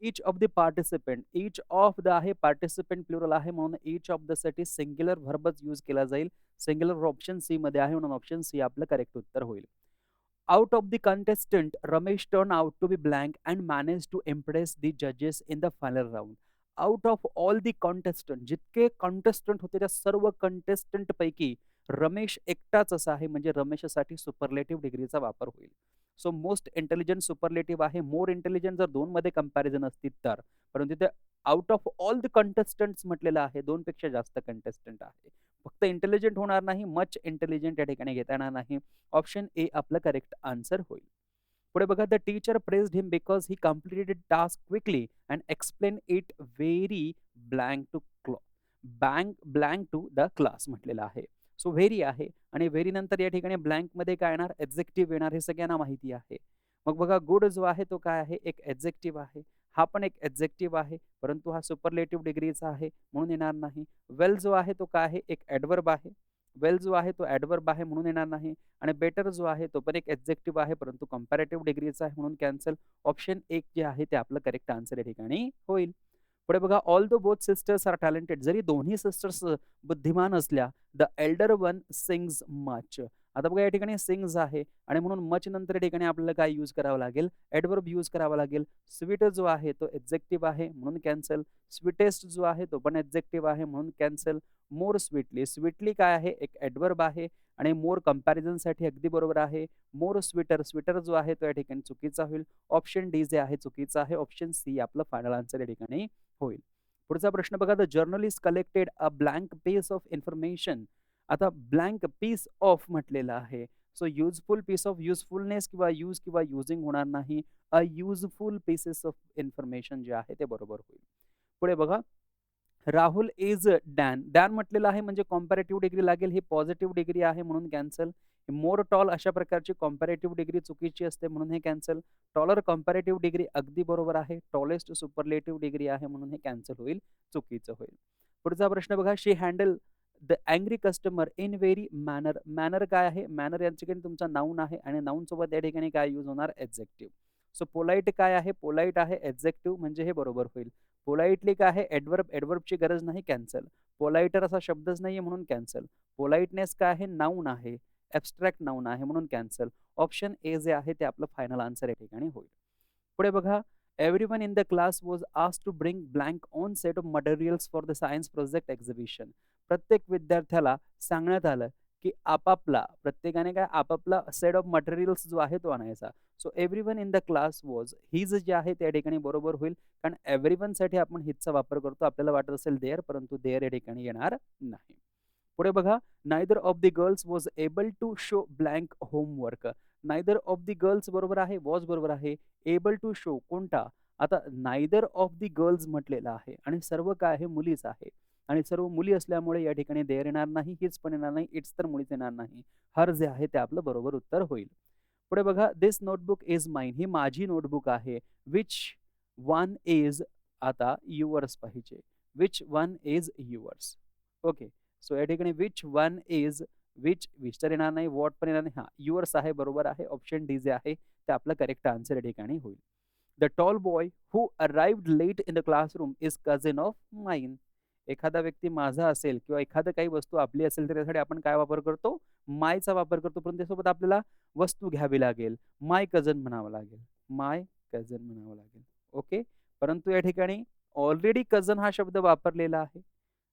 Each of the participant each of the आहे पार्टिसिपेंट प्लुरल आहे म्हणून ईच ऑफ द साठी सिंग्युलर व्हर्बच यूज केला जाईल. सिंग्युलर ऑप्शन सी मध्ये आहे म्हणून ऑप्शन सी आपलं करेक्ट उत्तर होईल. Out of the contestant, Ramesh turned out to be blank and managed to impress the judges in the final round. Out of all the contestant, जितके contestant होते त्या सर्व contestant पैकी रमेश एकटाच असा आहे म्हणजे रमेशसाठी सुपरलेटिव्ह डिग्रीचा वापर होईल. सो मोस्ट इंटेलिजंट सुपरलेटिव्ह आहे मोर इंटेलिजंट जर दोन मध्ये कंपॅरिझन असतील तर परंतु तिथे out of all the contestants म्हटलेलं आहे दोन पेक्षा जास्त कंटेस्टंट आहे. फक्त इंटेलिजंट होणार नाही मच इंटेलिजंट या ठिकाणी घेता येणार नाही. ऑप्शन ए आपलं करेक्ट आन्सर होईल. पुढे बघा the teacher praised him because he completed task quickly and explain it very blank to the class म्हटलेलं आहे. सो व्हेरी आहे आणि व्हेरी नंतर या ठिकाणी ब्लँक मध्ये काय येणार ॲडजेक्टिव्ह येणार हे सगळ्यांना माहिती आहे. मग बघा गुड जो आहे तो काय आहे एक ॲडजेक्टिव्ह आहे. हा पण एक ॲडजेक्टिव्ह आहे परंतु हा सुपरलेटिव्ह डिग्रीचा आहे म्हणून येणार नाही. वेल जो आहे तो काय आहे एक ॲडव्हर्ब आहे. वेल जो आहे तो ॲडव्हर्ब आहे म्हणून येणार नाही आणि बेटर जो आहे तो पण एक ॲडजेक्टिव्ह आहे परंतु कंपॅरेटिव्ह डिग्रीचा आहे म्हणून कॅन्सल. ऑप्शन एक जे आहे ते आपलं करेक्ट आन्सर या ठिकाणी होईल. पुढे बघा all the both sisters are talented जरी दोन्ही सिस्टर्स बुद्धिमान असल्या the elder one sings much. आता बघा या ठिकाणी सिंग्स आहे आणि म्हणून मच नंतर या ठिकाणी आपल्याला काय यूज करावं लागेल ॲडव्हर्ब यूज करावा लागेल. स्वीट जो आहे तो ॲडजेक्टिव्ह आहे म्हणून कॅन्सल. स्वीटेस्ट जो आहे तो पण ॲडजेक्टिव्ह आहे म्हणून कॅन्सल. मोर स्वीटली काय आहे एक ॲडव्हर्ब आहे आणि मोर कंपॅरिझनसाठी अगदी बरोबर आहे. मोर स्वीटर जो आहे तो या ठिकाणी चुकीचा होईल. ऑप्शन डी जे आहे चुकीचा आहे. ऑप्शन सी आपलं फायनल आन्सर या ठिकाणी होईल. पुढचा प्रश्न बघा the journalist collected a blank piece of information. आता ब्लँक पीस ऑफ म्हटलेलं आहे so useful piece of usefulness किंवा यूज किंवा युजिंग होणार नाही. A useful pieces of information जे आहे ते बरोबर होईल. पुढे बघा, राहुल इज डॅन. डॅन म्हटलेलं आहे म्हणजे कॉम्पॅरेटिव्ह डिग्री लागेल. ही पॉझिटिव्ह डिग्री आहे म्हणून कॅन्सल. मोर टॉल अशा प्रकारची कॉम्पॅरेटिव्ह डिग्री चुकीची असते म्हणून हे कॅन्सल. टॉलर कॉम्पॅरेटिव्ह डिग्री अगदी बरोबर आहे. टॉलेस्ट सुपरलेटिव्ह डिग्री आहे म्हणून हे कॅन्सल होईल, चुकीचं होईल. पुढचा प्रश्न बघा, she handle the angry customer in very manner. Manner काय आहे? मॅनर या ठिकाणी तुमचा नाऊन आहे आणि नाऊन सोबत या ठिकाणी काय यूज होणार? ॲडजेक्टिव्ह. सो पोलाईट काय आहे? पोलाईट आहे ॲडजेक्टिव्ह म्हणजे हे बरोबर होईल. पोलाइटली काय आहे? ॲडव्हर्ब. ॲडव्हर्बची गरज नाही, कॅन्सल. पोलाइटर असा शब्दच नाहीये म्हणून कॅन्सल. पोलाइटनेस काय आहे? नाऊन आहे. ॲब्स्ट्रॅक्ट नाऊन आहे म्हणून कॅन्सल. ऑप्शन ए जे आहे ते आपलं फायनल आन्सर या ठिकाणी होईल. पुढे बघा, everyone in the class was asked to bring blank on set of materials for the science project exhibition. प्रत्येक विद्यार्थ्याला सांगण्यात आलं की प्रत्येकाने काय आपापला सेट ऑफ मटेरियल्स जो आहे तो आणायचा. So everyone in the class was, his जे आहे त्या ठिकाणी बरोबर होईल. कारण एव्हरीवनसाठी आपण हिजचा वापर करतो. आपल्याला वाटत असेल देअर, परंतु देअर या ठिकाणी येणार नाही. पुढे बघा, neither of the girls was able to show blank homework. Neither of the girls बरोबर आहे, वॉज बरोबर आहे. एबल टू शो कोणता? आता नायदर ऑफ द गर्ल्स म्हटलेलं आहे आणि सर्व काय आहे? मुलीच आहे आणि सर्व मुली असल्यामुळे या ठिकाणी देअर येणार नाही, हिच पण येणार नाही, इट्स तर मुळीच येणार नाही. हर जे आहे ते आपलं बरोबर उत्तर होईल. पुढे बघा, दिस नोटबुक इज माइन. ही माझी नोटबुक आहे. विच वन इज, आता युअर्स पाहिजे. Which one is yours. Okay. So या ठिकाणी विच वन इज, विच तर येणार नाही, वॉट पण येणार नाही. हा युअर्स आहे, बरोबर आहे. ऑप्शन डी जे आहे ते आपलं करेक्ट आन्सर या ठिकाणी होईल. The tall boy who arrived late in the classroom is cousin of mine. एखादा व्यक्ती माझा असेल किंवा एखादं काही वस्तू आपली असेल तर त्यासाठी आपण काय वापर करतो? मायचा वापर करतो. परंतु त्यासोबत आपल्याला वस्तू घ्यावी लागेल. माय कझन म्हणावं लागेल. माय कझन म्हणावं लागेल. ओके. परंतु या ठिकाणी ऑलरेडी कझन हा शब्द वापरलेला आहे.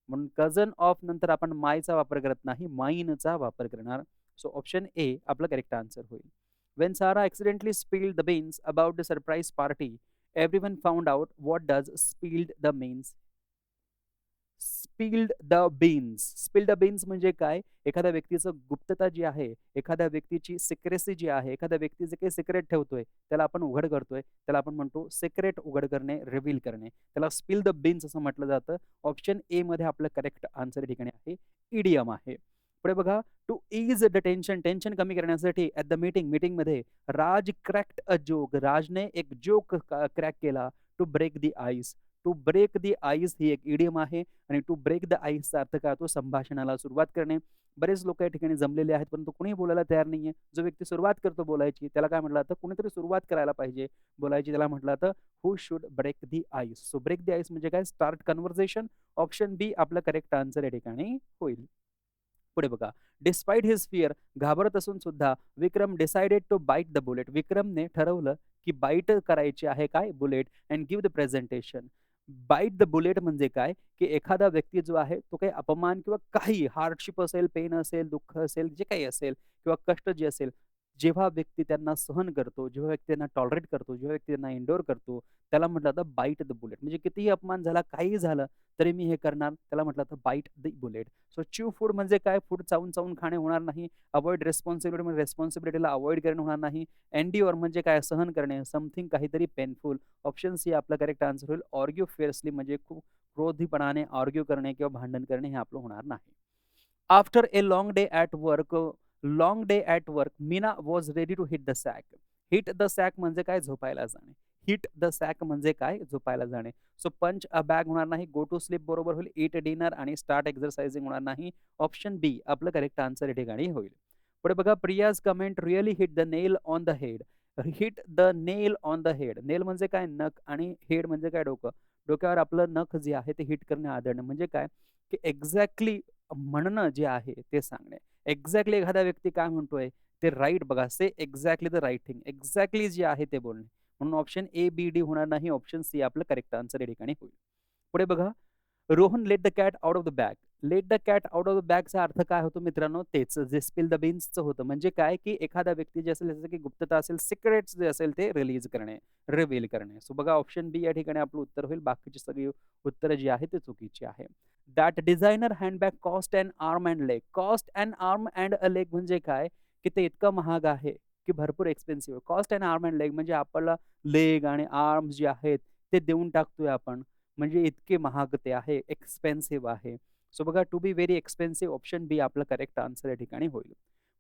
म्हणून कझन ऑफ नंतर आपण मायचा वापर करत नाही, माइनचा वापर करणार. सो ऑप्शन ए आपलं करेक्ट आन्सर होईल. When Sarah accidentally spilled the beans about the surprise party, everyone found out what does spilled the means. Spilled the beans. Spilled the beans म्हणजे काय? एखाद्या व्यक्तीचं गुप्तता जी आहे, एखाद्या व्यक्तीची सिक्रेसी जी आहे, एखाद्या व्यक्ती जे काही सिक्रेट ठेवतोय, त्याला आपण उघड करतोय, त्याला आपण म्हणतो सिक्रेट उघड करणे, रिव्हील करणे. त्याला स्पिल द बीन्स असं म्हटलं जातं. ऑप्शन ए मध्ये आपलं करेक्ट आन्सर ठिकाणी आहे. इडियम आहे. पुढे बघा, to ease the tension. Tension कमी करण्यासाठी ॲट द मीटिंगमध्ये राज क्रॅक्ड अ जोक. राजने एक जोक क्रॅक केला. To break the ice. To break the ice ही एक इडियम आहे आणि टू ब्रेक द आईसचा अर्थ काय होतो? संभाषणाला सुरुवात करणे. बरेच लोक या ठिकाणी जमलेले आहेत, परंतु कोणीही बोलायला तयार नाहीये. जो व्यक्ती सुरुवात करतो बोलायची त्याला काय म्हटलं जातं? कुणीतरी सुरुवात करायला पाहिजे बोलायची, त्याला म्हटलं जातं who should break the ice. So break the ice म्हणजे काय? Start conversation. ऑप्शन बी आपलं करेक्ट आन्सर या ठिकाणी होईल. पुढे बघा, डिस्पाइट हिज फिअर. घाबरत असून सुद्धा Vikram decided to bite the bullet. विक्रमने ठरवलं की बाईट करायची आहे काय? Bullet. And give the presentation. Bite the bullet म्हणजे काय? की एखादा व्यक्ती जो आहे तो काही अपमान किंवा काही हार्डशिप असेल, पेन असेल, दुःख असेल, जे काही असेल किंवा कष्ट जे असेल, जेव्हा व्यक्ती त्यांना सहन करतो, जेव्हा व्यक्ती त्यांना टॉलरेट करतो, जेव्हा व्यक्ती त्यांना एन्डोर करतो, त्याला म्हटलं जातं बाईट द बुलेट. म्हणजे कितीही अपमान झाला, काहीही झालं तरी मी हे करणार, त्याला म्हटलं जातं बाईट द बुलेट. सो च्यू फूड म्हणजे काय? फूड चावून चावून खाणे होणार नाही. अवॉइड रिस्पॉन्सिबिलिटी म्हणजे रिस्पॉन्सिबिलिटीला अवॉइड करणे होणार नाही. एन्ड्युअर म्हणजे काय? सहन करणे, समथिंग काहीतरी पेनफुल. ऑप्शन सी आपला करेक्ट आन्सर होईल. आर्ग्यू फिअर्सली म्हणजे खूप क्रोधीपणाने आर्ग्यू करणे किंवा भांडण करणे हे आपलं होणार नाही. After a long day at work Meena was ready to hit the sack. Hit the sack म्हणजे काय? झोपायला जाणे. हिट द सॅक म्हणजे काय? झोपायला जाणे. सो पंच अ बॅग होणार नाही. गो टू स्लीप बरोबर होईल. ईट डिनर आणि स्टार्ट एक्सरसाइजिंग होणार नाही. ऑप्शन बी आपलं करेक्ट आन्सर या ठिकाणी होईल. पुढे बघा, Priya's comment really hit the nail on the head. Hit the nail on the head. Nail म्हणजे काय? नख आणि हेड म्हणजे काय? डोकं. डोक्यावर आपलं नख जे आहे ते हिट करणे, आदळणे म्हणजे काय? की एक्झॅक्टली म्हणणं जे आहे ते सांगणे. एक्झॅक्टली एखादा व्यक्ती काय म्हणतोय ते राईट बघा. Say exactly the right thing. Exactly जे आहे ते बोलणे. म्हणून ऑप्शन ए, बी, डी होणार नाही. ऑप्शन सी आपलं करेक्ट आन्सर या ठिकाणी होईल. पुढे बघा, Rohan let the cat out of the bag. Let the cat out of the बॅगचा अर्थ काय होतो मित्रांनो? तेच जे स्पिल द बीन्सचं होतं. म्हणजे काय? की एखादा व्यक्ती जे असेल, जसं की गुप्तता असेल, सिक्रेट्स जे असेल ते रिलीज करणे, रिव्हील करणे. सो बघा, ऑप्शन बी या ठिकाणी आपलं उत्तर होईल. बाकीची सगळी उत्तरं जी आहे ते चुकीची आहे. That designer handbag cost and arm and leg. Cost and arm and a leg म्हणजे काय? की ते इतकं महाग आहे की भरपूर एक्सपेन्सिव्ह आहे. Cost and arm and leg म्हणजे आपल्याला लेग आणि आर्म्स जे आहेत ते देऊन टाकतोय आपण. म्हणजे इतके महाग ते आहे, एक्सपेन्सिव्ह आहे. सो बघा to be very expensive option B आपलं करेक्ट आन्सर या ठिकाणी होईल.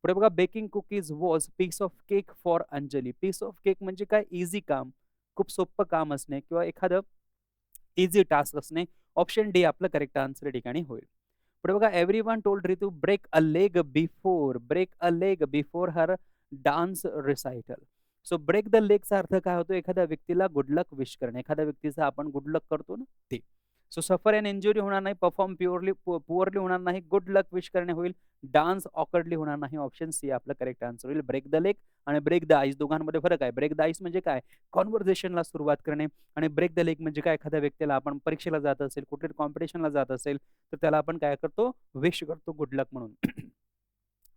पुढे बघा baking cookies was piece of cake for Anjali. Piece of cake म्हणजे काय? ईझी काम, खूप सोपं काम असणे किंवा एखादं ईझी टास्क असणे. ऑप्शन डी आपलं करेक्ट आन्सर या ठिकाणी होईल. पुढे बघा everyone told Ritu break a leg before her dance recital. So break the लेगचा अर्थ काय होतो? एखाद्या व्यक्तीला गुड लक विश करणे. एखाद्या व्यक्तीचा आपण गुड लक करतो ना ते. सो सफर अँड इंजुरी होणार नाही, परफॉर्म पुअरली होणार नाही, गुड लक विश करणे होईल, डान्स ऑकवर्डली होणार नाही. ऑप्शन सी आपलं करेक्ट आन्सर होईल. ब्रेक द लेग आणि ब्रेक द आईस दोघांमध्ये फरक आहे. ब्रेक द आईस म्हणजे काय? कन्व्हर्सेशनला सुरुवात करणे आणि ब्रेक द लेग म्हणजे काय? एखाद्या व्यक्तीला आपण परीक्षेला जात असेल, कुठल्या कॉम्पिटिशनला जात असेल, तर त्याला आपण काय करतो? विश करतो गुड लक म्हणून.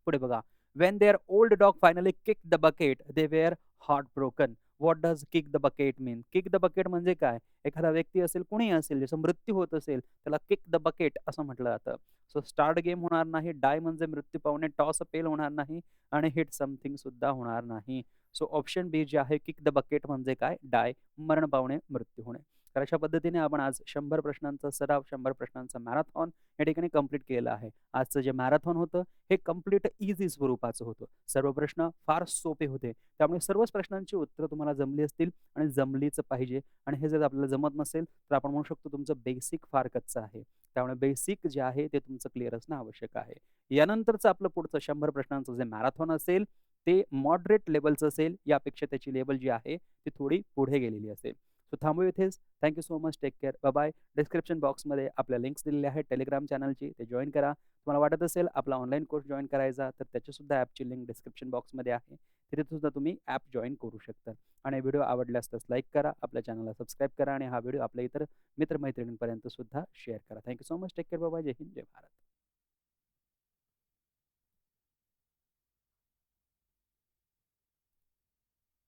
पुढे बघा. When their old dog finally kicked the bucket, they were heart broken. What does kick the bucket mean? Kick the bucket म्हणजे काय? एखादा व्यक्ती असेल, कुणीही असेल, ज्याचा मृत्यू होत असेल, त्याला किक द बकेट असं म्हटलं जातं. सो स्टार्ट गेम होणार नाही, डाय म्हणजे मृत्यू पावणे, टॉस पेल होणार नाही आणि हिट समथिंग सुद्धा होणार नाही. सो ऑप्शन बी जे आहे किक द बकेट म्हणजे काय? डाय, मरण पावणे, मृत्यू होणे. तर अशा पद्धतीने आपण आज 100 प्रश्नांचा सराव, 100 प्रश्नांचा मॅरेथॉन या ठिकाणी कंप्लीट केलेलं आहे. आजचं जे मॅरेथॉन होतं हे कंप्लीट ईझी स्वरूपाचं होतं. सर्व प्रश्न फार सोपे होते. त्यामुळे सर्वच प्रश्नांची उत्तरं तुम्हाला जमली असतील आणि जमलीच पाहिजे. आणि हे जर आपल्याला जमत नसेल तर आपण म्हणू शकतो तुमचं बेसिक फार कच्चं आहे. त्यामुळे बेसिक जे आहे ते तुमचं क्लिअर असणं आवश्यक आहे. यानंतरचं आपलं पुढचं 100 प्रश्नांचं जे मॅरेथॉन असेल ते मॉडरेट लेव्हलचं असेल. यापेक्षा त्याची लेव्हल जी आहे ती थोडी पुढे गेलेली असेल. सो थांबू इथेच. Thank so much. Take care. Bye. Description बॉक्समध्ये आपल्या लिंक्स दिलेल्या आहेत टेलिग्राम चॅनलची, ते जॉइन करा. तुम्हाला वाटत असेल आपला ऑनलाईन कोर्स जॉइन करायचा तर त्याचीसुद्धा ॲपची लिंक डिस्क्रिप्शन बॉक्समध्ये आहे. तिथे सुद्धा तुम्ही ॲप जॉइन करू शकता. आणि व्हिडिओ आवडल्यास तर लाईक करा, आपल्या चॅनलला सबस्क्राईब करा आणि हा व्हिडिओ आपल्या इतर मित्रमैत्रिणींपर्यंत सुद्धा शेअर करा. Thank so much. Take care. Bye. जय हिंद, जय भारत.